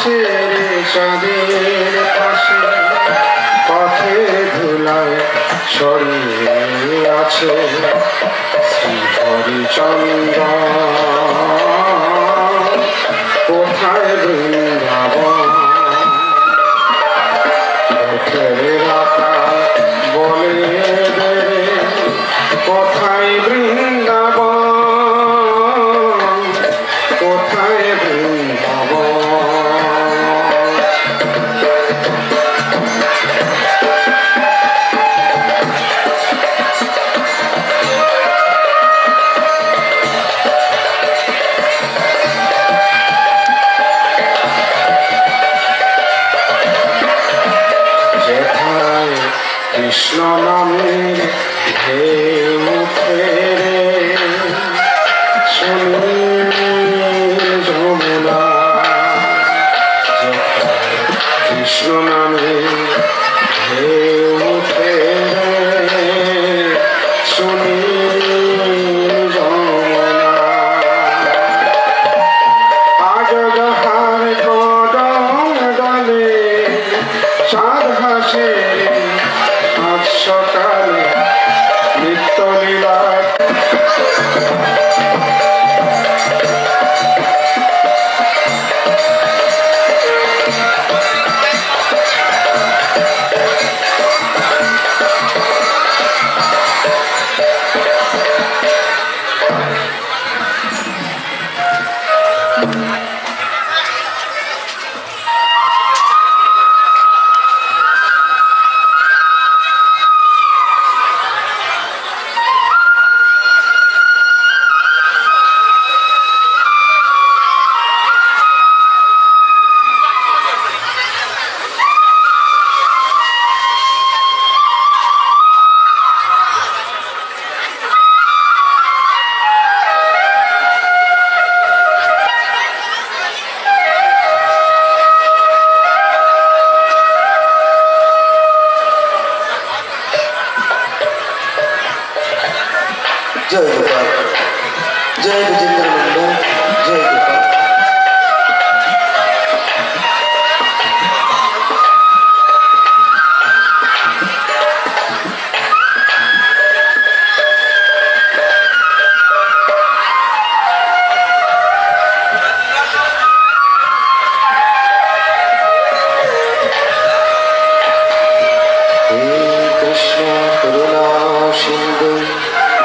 আকাশের চাঁদের পাশে পথে ধুলায় ছড়িয়ে আছে শ্রীহরিচন্দ্র। কোথায় বৃন্দাবন? পথের রাখা বলে দে, কোথায় বৃন্দাবন? কোথায় বৃন্দাবন? যেথায় কৃষ্ণ নামের ঢেউ উঠে রে, শুনি যমুনা। যেথায় কৃষ্ণ নামের ঢেউ উঠে রে, শুনি যমুনা। আজ যাহার কদম ডালে চাঁদ হাসে, আজ সকালে নিত্য লীলা। জয় গোপাল, জয় বিজেন্দ্র নন্দন, জয় গোপাল। হে কৃষ্ণ করুণা সিন্ধু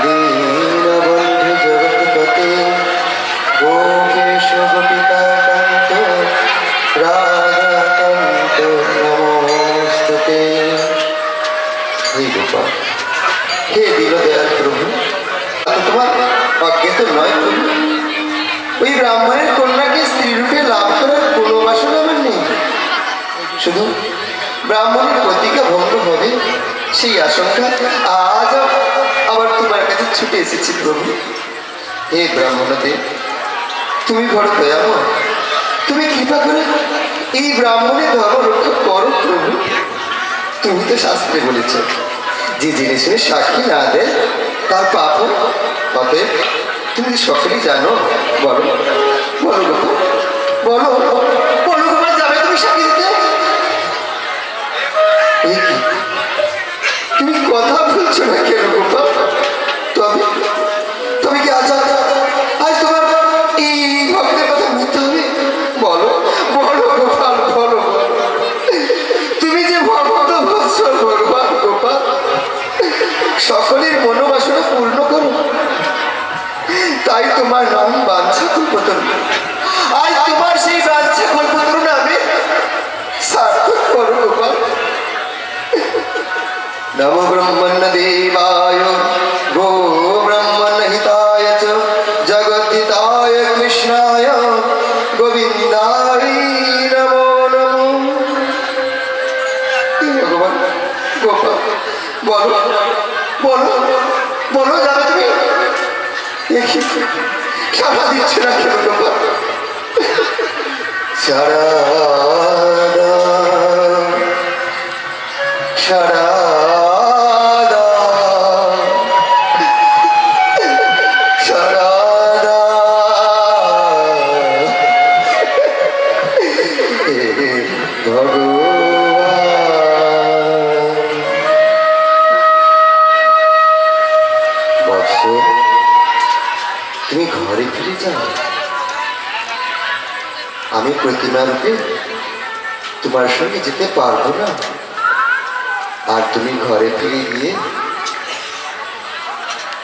দীনবন্ধু জগৎপতে, গোপেশ গোপিকাকান্ত রাধাকান্ত নমস্তুতে। হে গোপাল, হে দীনদয়াল প্রভু, তোমার অজ্ঞাত নয় প্রভু। ওই ব্রাহ্মণের কন্যাকে স্ত্রীরূপে লাভ করার কোনো বাসনা আমার নেই। শুধু ব্রাহ্মণের প্রতিজ্ঞা ভঙ্গ হবে সেই আশঙ্কা আজ আবার তোমার কাছে ছুটে এসেছি প্রভু। হে ব্রাহ্মণদেব, তুমি বড় দয়াময়, তুমি কৃপা করে এই ব্রাহ্মণের ধর্ম রক্ষা করো প্রভু। তুমি তো শাস্ত্রে বলেছ, যে জিনিসের সাক্ষী না দেয় তার পাপ হয়। অতএব তুমি সকলেই জানো, বলো বলো গোপাল, বলো বলো গোপাল, যাবে তুমি সাক্ষী দিতে? এ কি, তুমি কথা বলছো না কেন গোপাল? তবে তুমি কি আজ আজ তোমার এই ভক্তের কথা মিথ্যে হবে? বলো বলো গোপাল, বলো। তুমি যে ভক্ত বৎসল ভগবান গোপাল, সকলের মনোবাসনা পূর্ণ করো, তাই তোমার নাম বাঞ্ছা কল্পতরু। আজ তোমার সেই বাঞ্ছা কল্পতরু নামে সার্থক করো গোপাল। নমো ব্রহ্মণ্য দেবায় গো ব্রহ্মণ্য হিতায় চ জগদ্ধিতায় কৃষ্ণায় গোবিন্দায় নমো নমো। ভগবান গোপাল, বলো বলো বলো, যাবে তুমি? সারা দিচ্ছে না কেন গোপাল? সারা সারা আমি প্রতিমা রূপে তোমার সঙ্গে যেতে পারবো না, আর তুমি ঘরে ফিরে গিয়ে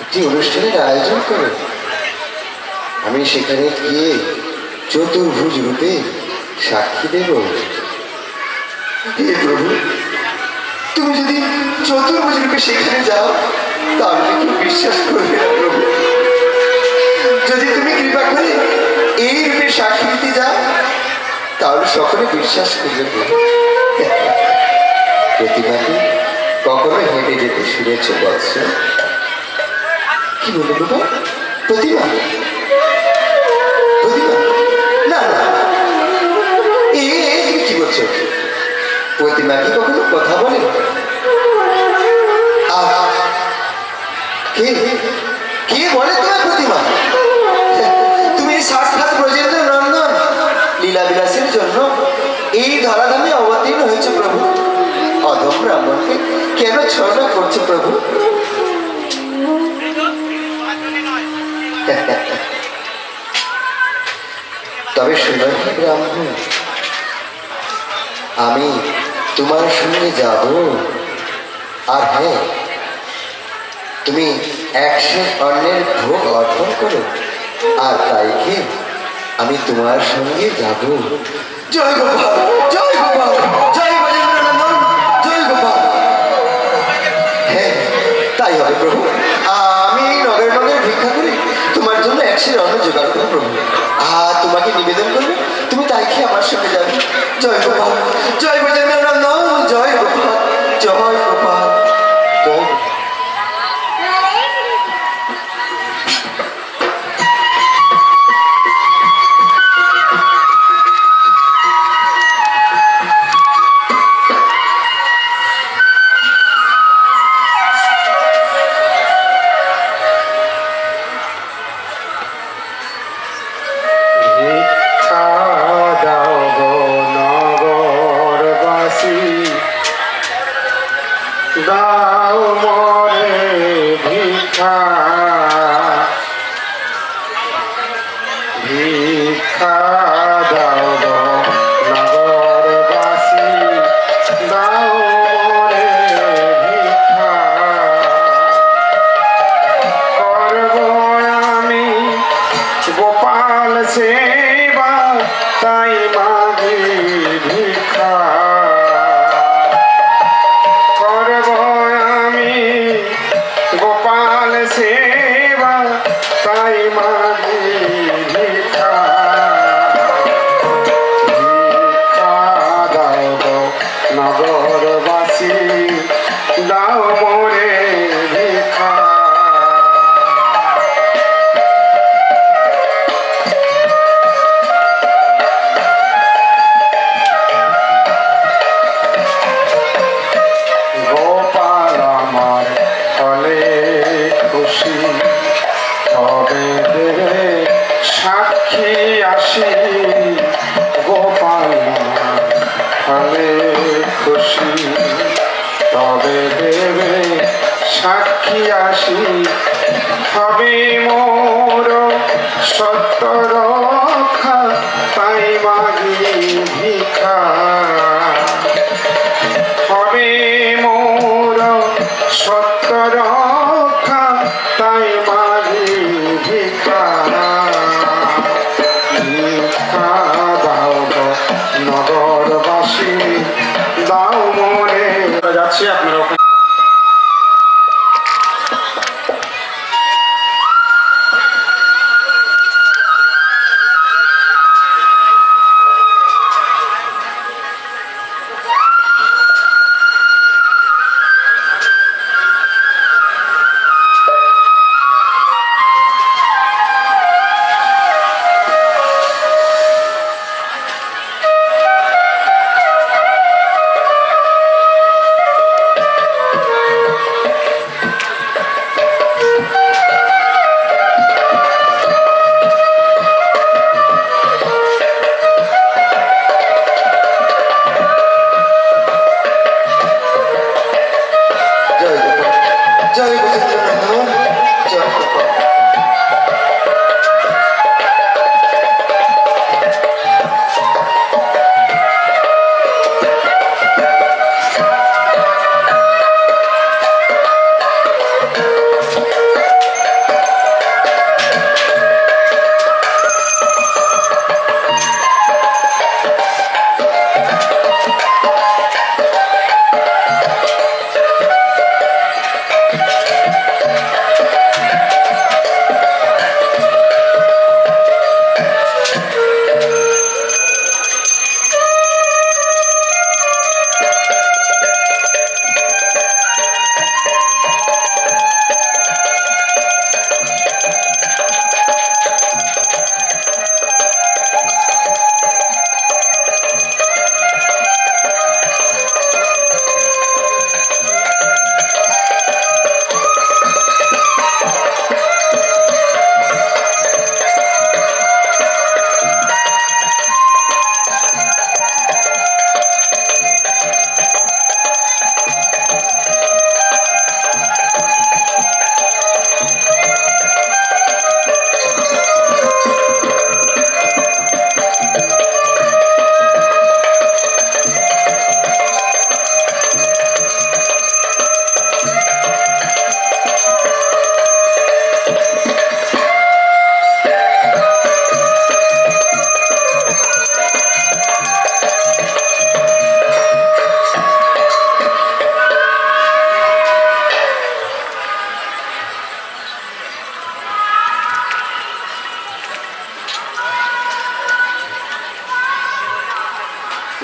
একটি অনুষ্ঠানের আয়োজন করো। আমি সেখানে গিয়ে চতুর্ভুজ রূপে সাক্ষী দেব। হে প্রভু, তুমি যদি চতুর্ভুজ রূপে সেখানে যাও তাহলে কেউ বিশ্বাস করবে না প্রভু। যদি তুমি কৃপা করে এই রূপে সাক্ষী দিতে যাও তাহলে সকলে বিশ্বাস করবে প্রভু। প্রতিমাকে কখনো হেঁটে যেতে শুনেছ বৎস? কি বললো বাবা? প্রতিমা প্রতিমা না না, তুমি কি বলছো? প্রতিমা কি কখনো কথা বলে? কে কে বলে তোমার প্রতিমা? তুমি সাক্ষাৎ ব্রজেন্দ্র নন্দন লীলা বিলাসের জন্য এই ধরাধামে অবতীর্ণ হয়েছে প্রভু। অধম ব্রাহ্মণকে কেন ছলনা করছে প্রভু? তবে শুনো ব্রাহ্মণ, আমি তোমার সঙ্গে যাব। আর হ্যাঁ, তুমি 100 অন্নের ভোগ অর্পণ করো, আর তাই কি আমি তোমার সঙ্গে যাব। জয় গোপাল, জয় গোপাল, জয় গজেন্দ্রনন্দন, জয় গোপাল। হ্যাঁ, তাই হবে প্রভু। আমি নগরে নগরে ভিক্ষা করি তোমার জন্য 100 অন্ন জোগাড় করবো প্রভু। তোমাকে নিবেদন করবে, তুমি তাই খেয়ে আমার সঙ্গে যাবে। জয় গোপাল, জয় গজেন্দ্রনন্দন, জয় গোপাল, জয় গোপাল, জয় গোপাল। ভিক্ষা দাও গো নগরবাসী, দাও মরে ভিক্ষা। ভিক্ষা দাও গো নগরবাসী, দাও মরে ভিক্ষা। করব আমি গোপাল সেবা, তাই মাগি ভিক্ষা। করব আমি গোপাল সেবা, তাই মাগি ভিক্ষা। ভিক্ষা দাও গো নগরবাসী, দাও মোরে ভিক্ষা। গোপাল আমার ফলে খুশি, তবে দেবে সাক্ষী আসি। গোপাল আমার ফলে খুশি, তবে দেবে সাক্ষী আসি। হবে মোর সত্য রক্ষা, তাই মাগি ভিক্ষা। হবে মোর সত্য রক্ষা, তাই মাগি ভিক্ষা। ভিক্ষা দাও গো নগরবাসী, দাও মোরে। যাচ্ছি আপনারা ওখানে।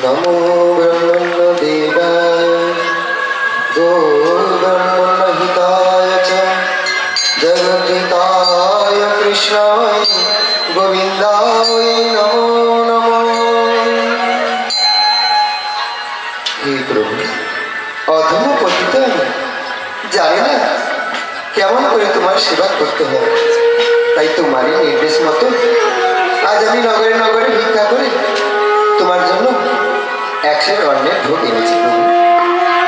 নমো ব্রহ্মণ্য দেবায় গো ব্রহ্মণ্য হিতায় চ জগদ্ধিতায় কৃষ্ণায় গোবিন্দায় নমো নমঃ। হে প্রভু, অধম পতিত আমি, জানি না কেমন করে তোমার সেবা করতে হবে, তাই তোমারই নির্দেশ মতো আজ আমি নগরে নগরে ভিক্ষা করে তোমার জন্য 100 অন্নের ভোগ এনেছি প্রভু।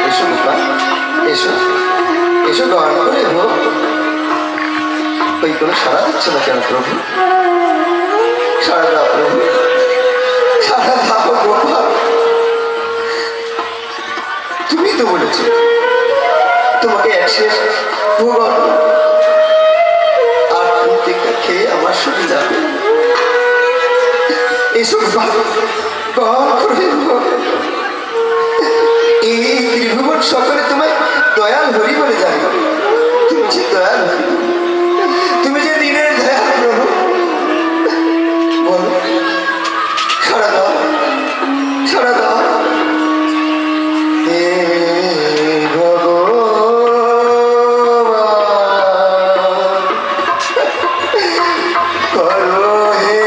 এসো গোপাল, এসো এসো গ্রহণ করে ভোগ। ওই কোনো সাড়া দিচ্ছ না কেন প্রভু? সাড়া দাও প্রভু, সাড়া দাও গোপাল। তুমি তো বলেছ তোমাকে 100 ভোগ অন্ন আর প্রত্যেকটা খেয়ে আমার শরীর যাবে। এসো গোপাল, গ্রহণ করে ভোগ। এই ত্রিভুবন সকলে তোমায় দয়াল হরি বলে জানি। তুমি যে দয়াল হরি, তুমি যে দিনের দয়াল প্রভু, বলো সাড়া দাও, সাড়া দাও। হে ভগবান, করো হে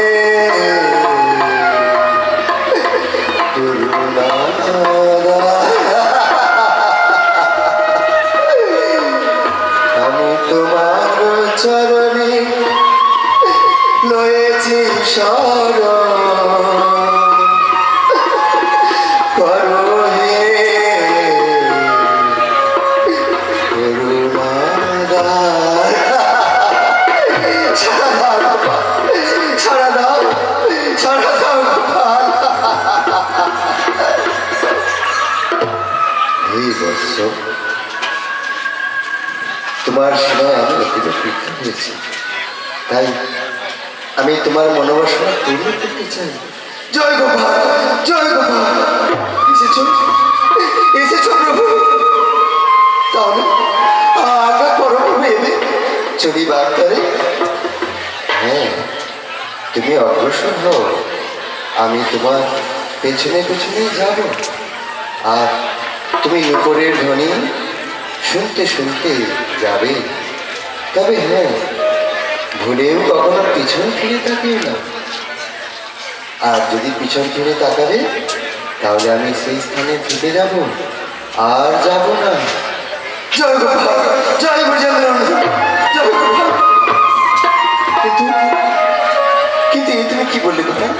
করুণা। আমি তোমার চরণে লয়েছি শরণ, করো হে করুণাদার। সাড়া দাও গোপাল, সাড়া দাও, সাড়া দাও গোপাল। এই বৎস, তোমার সেবায় আমি অতিরিক্ত হয়েছি, তাই আমি তোমার মনোবাসনা পূর্ণ করতে চাই। জয় গোপাল, জয় গোপাল। এসেছো, এসেছো প্রভু। তাহলে আজ্ঞা করো প্রভু, এবে চলিবার তরে। হ্যাঁ, তুমি অগ্রসর হও, আমি তোমার পেছনে পেছনেই যাব। আর তুমি উপরের ধ্বনি শুনতে শুনতে যাবে। তবে হ্যাঁ, ভুলেও কখনো পিছন ফিরে তাকিও না। আর যদি পিছন ফিরে তাকাবে, তাহলে আমি সেই স্থানে থেকে যাব, আর যাব না। জয় গোপাল, জয় ব্রজেন্দ্র, জয় গোপাল। কিন্তু কিন্তু এই তুমি কি বললে গোপাল?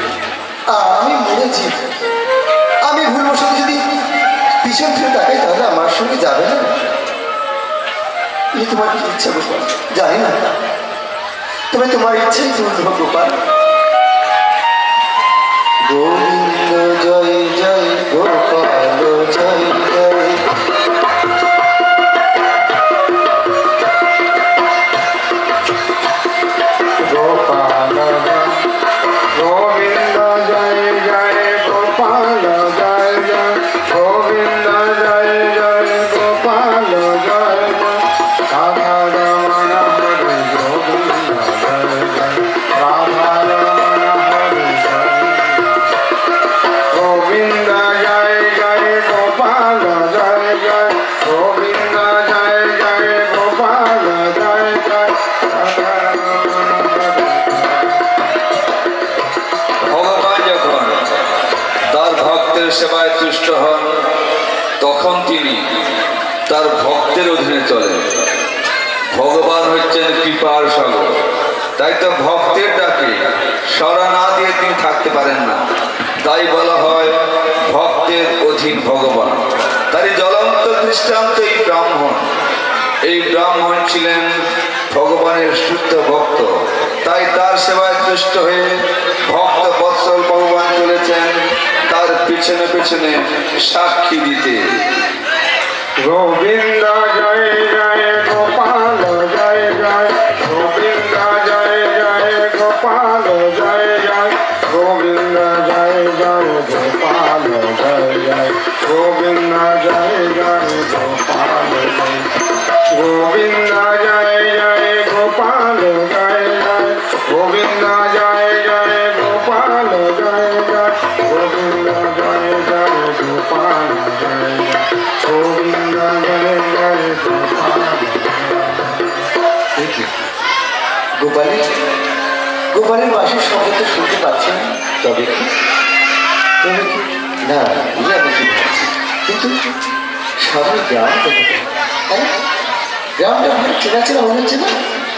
আমি মরেছি। আমি ভুলবশত যদি পিছন ফিরে তাকাই, তাহলে আমার সঙ্গে যাবে না। এই তোমার কি ইচ্ছা গোপাল জানি না, তবে তোমার ইচ্ছাই চলবে গোপাল। গোবিন্দ জয় জয় গোপাল জয় জয়। গোপাল গোবিন্দ জয় জয় গোপাল জয় জয় গোবিন্দ জয় জয় গোপাল জয় জয়। রাধা রমণ হরে গোবিন্দ জয় জয় রাধা রমণ হরে গোবিন্দ জয় জয় গোপাল জয় জয় গোবিন্দ জয় জয় গোপাল জয় জয় রাধা রমণ হরে। ভগবান যখন তার ভক্তের সেবায় তুষ্ট হন, তখন তিনি তার ভক্তের অধীনে চলেন। ভগবান হচ্ছেন কৃপার সাগর, তাই তো ভক্তের ডাকে সাড়া না দিয়ে তিনি থাকতে পারেন না। তাই বলা হয় ভক্তের অধীন ভগবান। তারই জ্বলন্ত দৃষ্টান্ত এই ব্রাহ্মণ। এই ব্রাহ্মণ ছিলেন ভগবানের শুদ্ধ ভক্ত, তাই তার সেবায় তুষ্ট হয়ে ভক্ত বৎসল ভগবান চলেছেন তার পিছনে পিছনে সাক্ষী দিতে। গোবিন্দ জয় জয় গোপাল জয় জয় গোবিন্দ জয় জয় গোপাল জয় জয় গোবিন্দ জয় জয় গোপাল জয় জয় গোবিন্দ জয় জয় গোপাল জয় গোবিন্দ জয় জয় গোপাল জয় জয় গোবিন্দ জয় জয় গোপাল জয় জয় গোবিন্দ জয় জয় গোবিন্দ জয় জয় গোপাল। দেখি গোপালের বাঁশির শব্দ তো শুনতে পাচ্ছি না। তবে কি না আমি কি ভাবছি, কিন্তু সামনে গ্রাম দেখা যায়। আরে গ্রামটা ভালো চেনা চেনা মনে হচ্ছে না?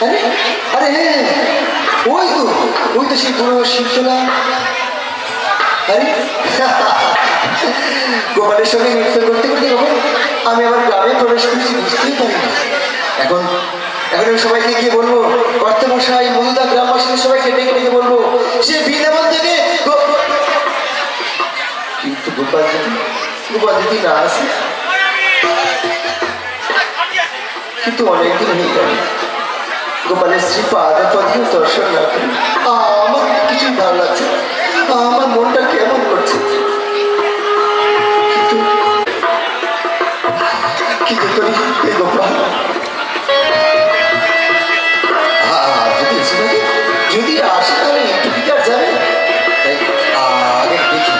আরে আরে হ্যাঁ, ওই তো সেই পুরো শিবতলা। আরে গোপালের সঙ্গে নৃত্য করতে করতে কখন আমি আমার গ্রামে প্রবেশ করেছি বুঝতেই পারি না। এখন আমি সবাইকে গিয়ে বলবো, কর্তামশাই মধুদা গ্রামবাসীদের সবাইকে ডেকে ডেকে বলবো সে বৃন্দাবন থেকে কিন্তু গোপাল যদি না আসে, কিন্তু অনেকদিন হয়ে গেল গোপালের শ্রী পাদপদ্ম দর্শন না করি। আমার কিছুই ভালো লাগছে, আমার মনটা কেমন করছে। কিন্তু করি এই গোপাল যদি এসে থাকে, যদি আসে তাহলে একটু কি আর যাবে। তাই আগে দেখি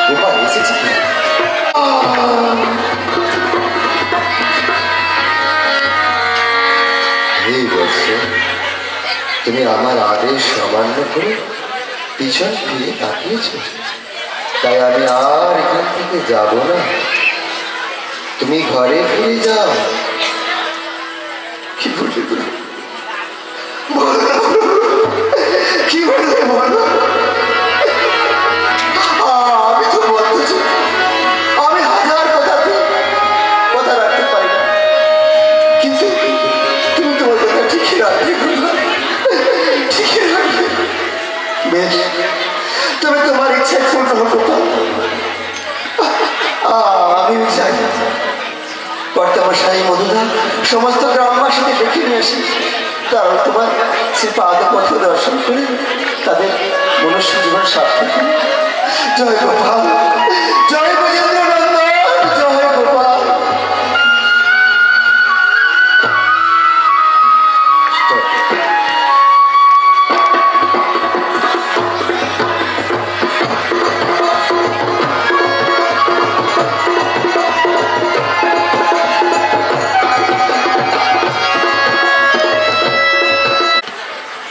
গোপাল এসেছে কি। হে বৎস, তুমি আমার আদেশ অমান্য করে পিছন ফিরে তাকিয়েছ, তাই আমি আর এখান থেকে যাব না। তুমি ঘরে ফিরে যাও। কি বলবে কি বলবে বলো? আমি তো বলতেছি আমি হাজার কথা রাখতে পারি না, কিন্তু তুমি তোমার কথা ঠিকই রাখবে, ঠিকই রাখবে। বেশ, তবে তোমার ইচ্ছা পূর্ণ হতে পারো। আমি চাই কর্তামশাই মধুদা সমস্ত গ্রামবাসীদের ডেকে নিয়ে আসি, তারা তোমার সে পাদপথ দর্শন করে তাদের মনুষ্য জীবন সার্থক করে। জয় গোপাল, জয় গজেন্দ্র নন্দন, জয় গোপাল।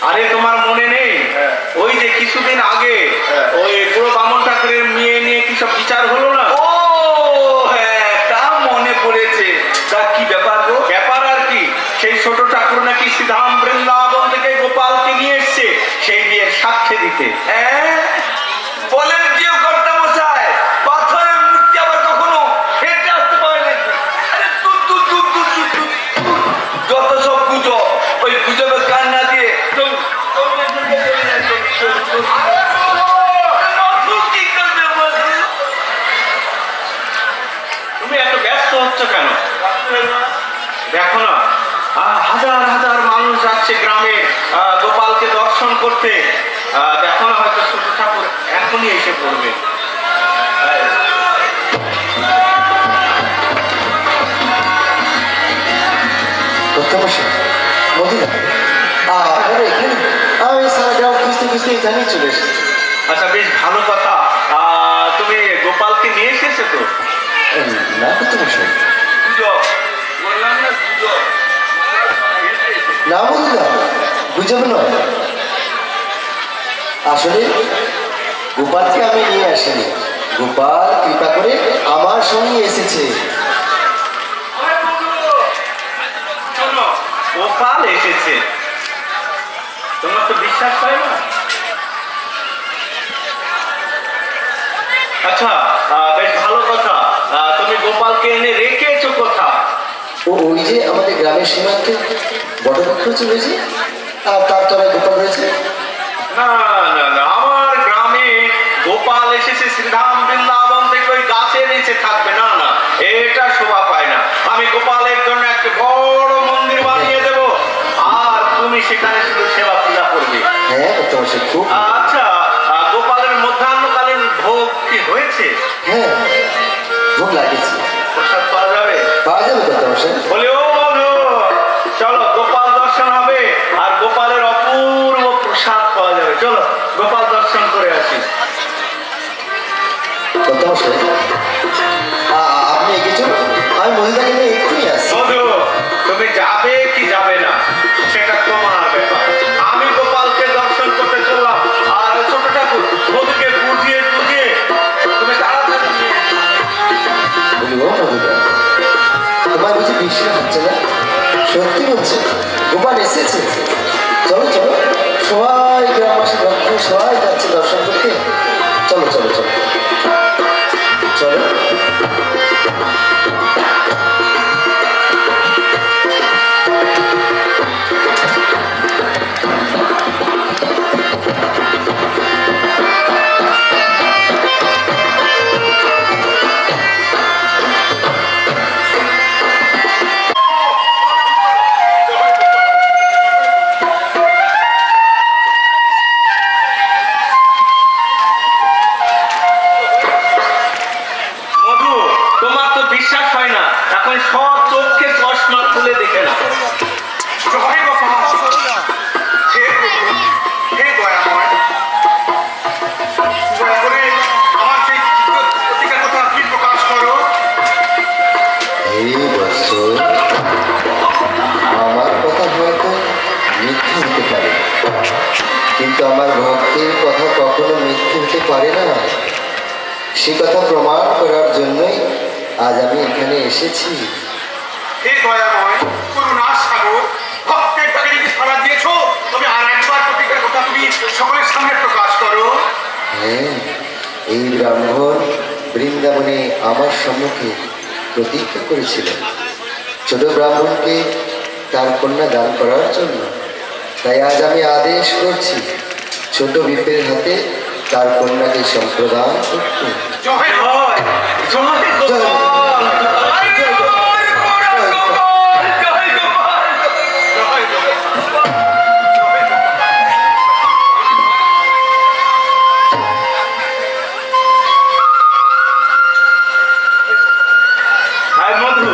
আরে তোমার মনে নেই ওই যে কিছুদিন আগে ওই বুড়ো বামন ঠাকুরের মেয়ে নিয়ে কি সব বিচার হলো না? ও হ্যাঁ, তা মনে পড়েছে। তা কি ব্যাপার গো? ব্যাপার আর কি, সেই ছোট ঠাকুর নাকি শ্রীধাম বৃন্দাবন থেকে গোপালকে নিয়ে এসছে সেই বিয়ের সাক্ষী দিতে। হ্যাঁ, বলেন কি কর্তামশাই? পাথরের মূর্তি আবার কখনো হেঁটে আসতে পারে নাকি? আরে যত সব গুজব, ওই গুজবের কান না দিয়ে তুমি এত ব্যস্ত হচ্ছ কেন? দেখো না, হাজার হাজার মানুষ যাচ্ছে গ্রামে গোপালকে দর্শন করতে। দেখো না, হয়তো ছোট ঠাকুর এখনই এসে পড়বে। কর্তামশাই মধুদা আপনারা এখানে? আমি সারা গ্রাম খুঁজতে খুঁজতে এখানেই চলে এসেছি। আচ্ছা, বেশ ভালো কথা। তুমি গোপালকে নিয়ে এসেছো তো? না কর্তামশাই, গুজব বললাম না, গুজব। না মধুদা, গুজব নয়। আসলে গোপালকে আমি নিয়ে আসিনি, গোপাল কৃপা করে আমার সঙ্গে এসেছে। শোনো, গোপাল এসেছে, তোমার তো বিশ্বাস হয় না? আচ্ছা, বেশ ভালো কথা। তুমি গোপালকে এনে রেখেছো কোথায়? ওই যে আমাদের গ্রামের সীমান্তে বটবৃক্ষ চলেছে, আর তার তলায় গোপাল রয়েছে। না না না, আমার গ্রামে গোপাল এসেছে শ্রীধাম বৃন্দাবন থেকে ওই গাছের নিচে থাকবে না, না, এটা শোভা পায় না। আমি গোপালের জন্য একটা বড় মন্দির বানিয়ে দেব, আর তুমি সেখানে শুধু সেবা পূজা করবে। হ্যাঁ কর্তামশাই, খুব আচ্ছা, গোপালের মধ্যাহ্নকালীন ভোগ কি হয়েছে? হ্যাঁ, ভোগ লাগিয়েছি। প্রসাদ পাওয়া যাবে? পাওয়া যাবে কর্তামশাই। বলে ও বন্ধু, চলো গোপাল দর্শন হবে আর গোপালের অপূর্ব প্রসাদ পাওয়া যাবে। চলো গোপাল দর্শন করে আসি। কর্তামশাই আপনি এগিয়ে চলুন, মহিলাকে নিয়ে এক্ষুনি আসছি। মধু, তুমি যাবে কি যাবে না সেটা তোমার ব্যাপার। আমি গোপালকে দর্শন করতে চললাম, আর ছোট ঠাকুর মধুকে বুঝিয়ে বুঝিয়ে তুমি তাড়াতাড়ি নিয়ে বলবো মধুরা, তোমার বুঝি বিশ্বাস হচ্ছে না? সত্যি বলছে গোপাল এসেছে। চলো চলো, সবাই গ্রামবাসী ভক্ত সবাই যাচ্ছে দর্শন করতে। চলো চলো চলো চলো। মধু, তোমার তো বিশ্বাস হয় না, এখন সব চোখকে চশমা খুলে দেখে না। জয় গোপাল, হে প্রভু, হে দয়াময়, দয়া করে আমার সেই প্রতিকার কথা আপনি প্রকাশ করো। এই বছর আমার কথা হয়তো মিথ্যে হতে পারে, কিন্তু আমার ভক্তের কথা কখনো মিথ্যে হতে পারে না। সে কথা প্রমাণ করার জন্যই আজ আমি এখানে এসেছি। হে দয়াময়, করুণার সাগর, ভক্তের ডাকে যদি সাড়া দিয়েছো, তবে আর একবার প্রতিকার কথা তুমি সকলের সামনে প্রকাশ করো। হ্যাঁ, এই ব্রাহ্মণ বৃন্দাবনে আমার সম্মুখে প্রতিজ্ঞা করেছিলেন ছোট ব্রাহ্মণকে তার কন্যা দান করার জন্য। তাই আজ আমি আদেশ করছি ছোট বিপের হাতে তার কন্যাকে সম্প্রদান করতে। জয় হয়, জয় গোপাল, জয় গোপাল, জয় গোপাল, জয় গোপাল। হ্যাঁ মধু,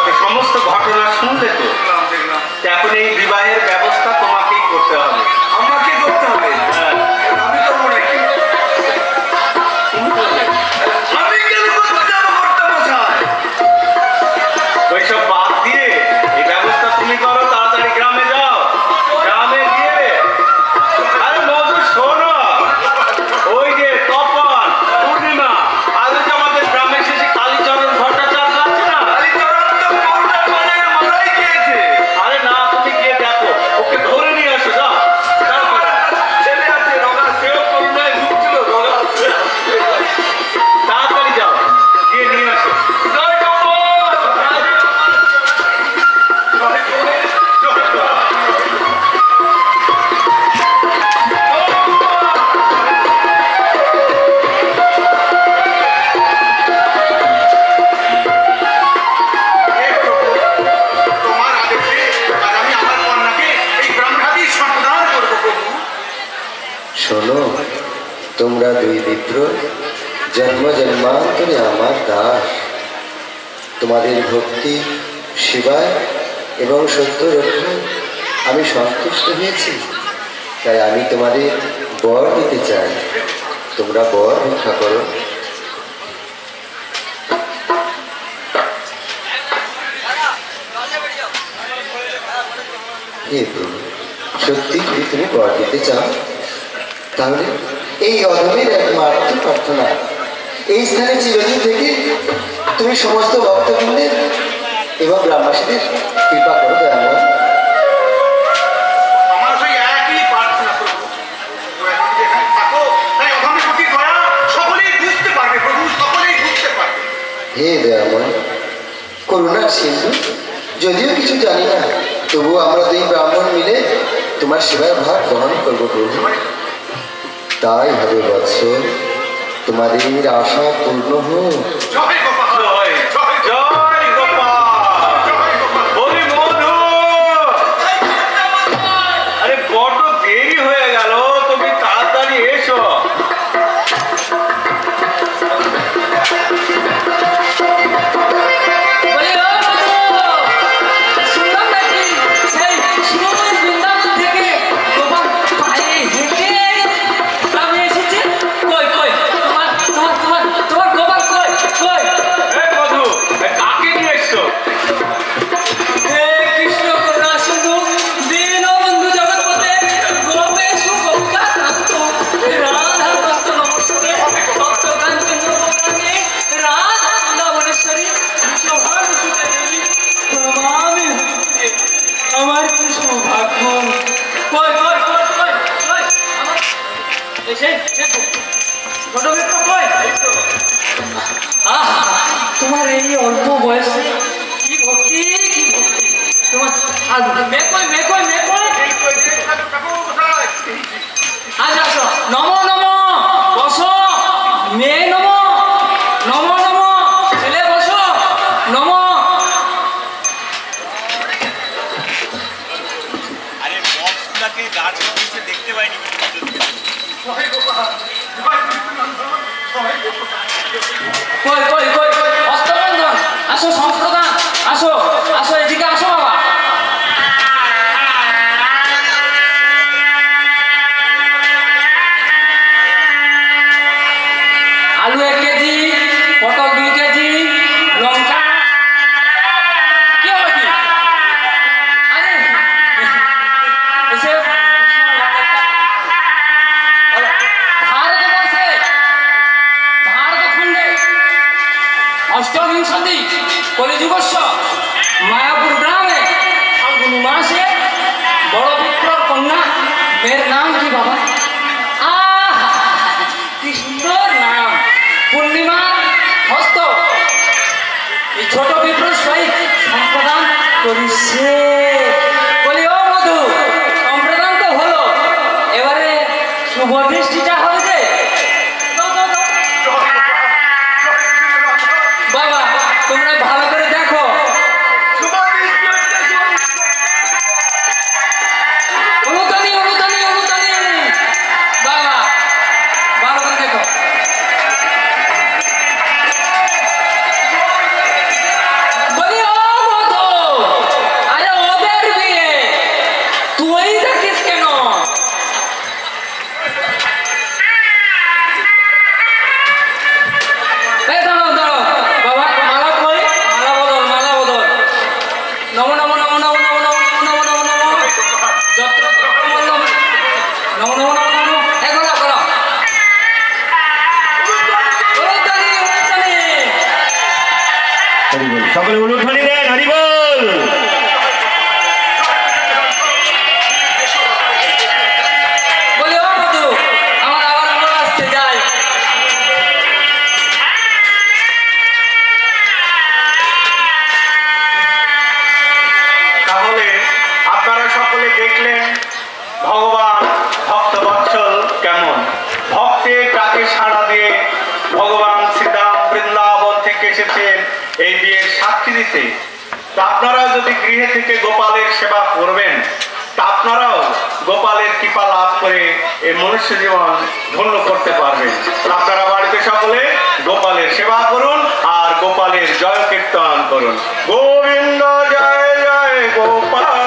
এই সমস্ত ঘটনা শুনলে তো? এখন এই বিবাহের ব্যবস্থা তোমাকেই করতে হবে। আমাকে করতে হবে? হ্যাঁ। আমি করবো নাকি? আমি কেন করতে যাবো কর্তামশাই? ওইসব বাদ দিয়ে এই ব্যবস্থা তুমি করো, তাড়াতাড়ি গ্রামে যাও। গ্রামে গিয়ে আরে মধু শোনো, ওই যে তপন, পূর্ণিমা, আগে যে আমাদের গ্রামে শেষে কালীচরণ ভট্টাচার্য আছে না? কালীচরণ তো করুণার মানের মারাই খেয়েছে। আরে না, তুমি গিয়ে দেখো, ওকে ধরে নিয়ে আসো, যাও। আমার একটা ছেলে আছে রগা, সেও করুণায় ভুগছিল। রগা আছে। তাড়াতাড়ি যাও, গিয়ে নিয়ে আসো। জয় গোপাল! হে প্রভু, তোমার আদেশে আজ আমি আমার কন্যাকে এই ব্রাহ্মণাদি সম্প্রদান করবো প্রভু। শোনো, তোমরা দুই বিপ্র জন্ম জন্মান্তরে আমার দাস। তোমাদের ভক্তি, সেবায় এবং সত্য রক্ষায় আমি সন্তুষ্ট হয়েছি। তাই আমি তোমাদের বর দিতে চাই। তোমরা বর রক্ষা করো। হে প্রভু, সত্যি যদি তুমি বর দিতে চাও, তাহলে এই অধমের একমাত্র প্রার্থনা, এই স্থানে চিরদিন থেকে তুমি সমস্ত ভক্তবৃন্দের এবং গ্রামবাসীদের কৃপা করো দয়াময়। আমার সেই একই প্রার্থনা প্রভু, দয়া করে যেখানে থাকো, তাই অধমের প্রতি দয়া সকলেই বুঝতে পারবে প্রভু, সকলেই বুঝতে পারবে। হে দয়াময়, করুণার সিন্ধু, যদিও কিছু জানি না, তবুও আমরা দুই ব্রাহ্মণ মিলে তোমার সেবার ভার বহন করবো প্রভু। তাই হবে বৎস, তোমাদের আশা পূর্ণ হোক। জয় গোপাল, জয় জয় জয় গোপাল, জয় গোপাল। বলি মধু, আরে বড্ড দেরি হয়ে গেল, তুমি তাড়াতাড়ি এসো। বলি, ও মধু, শুনলাম নাকি সেই সুরময় বৃন্দাবন থেকে গোপাল পায়ে হেঁটে গ্রামে এসেছে? কই কই, তোমার গোপাল কই? কই তোমার এই অল্প বয়সে কি ভক্তি কি ভক্তি তোমার আর মেকই মেকই মেকই আচ্ছা আসো নমো নমো বসো মেয়ে নমো নমো নমো ছেলে বসো নমো আরে বক্সগুলাকে গাছ নিচে দেখতে পাইনি কই কই কই অস্তবন্ধন আসো সংস্কৃতান আসো আসো এদিকে আসো বাবা আলু 1 কেজি পটল 2 কেজি লঙ্কা কি হবে কি আরে এসে ভারতবর্ষে ভারতখণ্ডে অষ্টবিংশতি কলিযুগস্য মায়াপুর গ্রামে ফাল্গুনী মাসে বড় বিপ্লব কন্যা মেয়ের নাম কি বাবা আহ কি সুন্দর নাম পূর্ণিমা হস্ত এই ছোট বিপ্লব সহিত সম্প্রদান করিছে বলি ও মধু সম্প্রদান তো হলো এবারে শুভ দৃষ্টিটা হবে যে দাও, দাও, দাও। বাবা তোমরা ভালো করে দেখো অনুদানি অনুদানি অনুদানি বাবা ভালো করে দেখো বলি ও মধু আরে ওদের বিয়ে তুই দেখিস কেন এই দাঁড়াও দাঁড়াও বাবা মালা কই মালা বদল নমো নমো নমো নমো নমো নমো নমো নমো নমো যত্র মল্লম নমো নমো নমো নমো এ গলা গলা অনুদানি অনুদানি সকলে উলুধ্বনি দেন হরি বল বলি ও মধু আমার আবার মনে আসছে যাই তাহলে আপনারা সকলে দেখলেন ভগবান ভক্তবৎসল কেমন ভক্তের ডাকে সাড়া দিয়ে ভগবান শ্রীরাম বৃন্দাবন থেকে এসেছেন এই বিয়ের সাক্ষী দিতে। তা আপনারা যদি গৃহে থেকে গোপালের সেবা করবেন তা আপনারাও গোপালের কৃপা লাভ করে এই মনুষ্য জীবন ধন্য করতে পারবেন। আপনারা বাড়িতে সকলে গোপালের সেবা করুন আর গোপালের জয় কীর্তন করুন। গোবিন্দ জয় জয় গোপাল।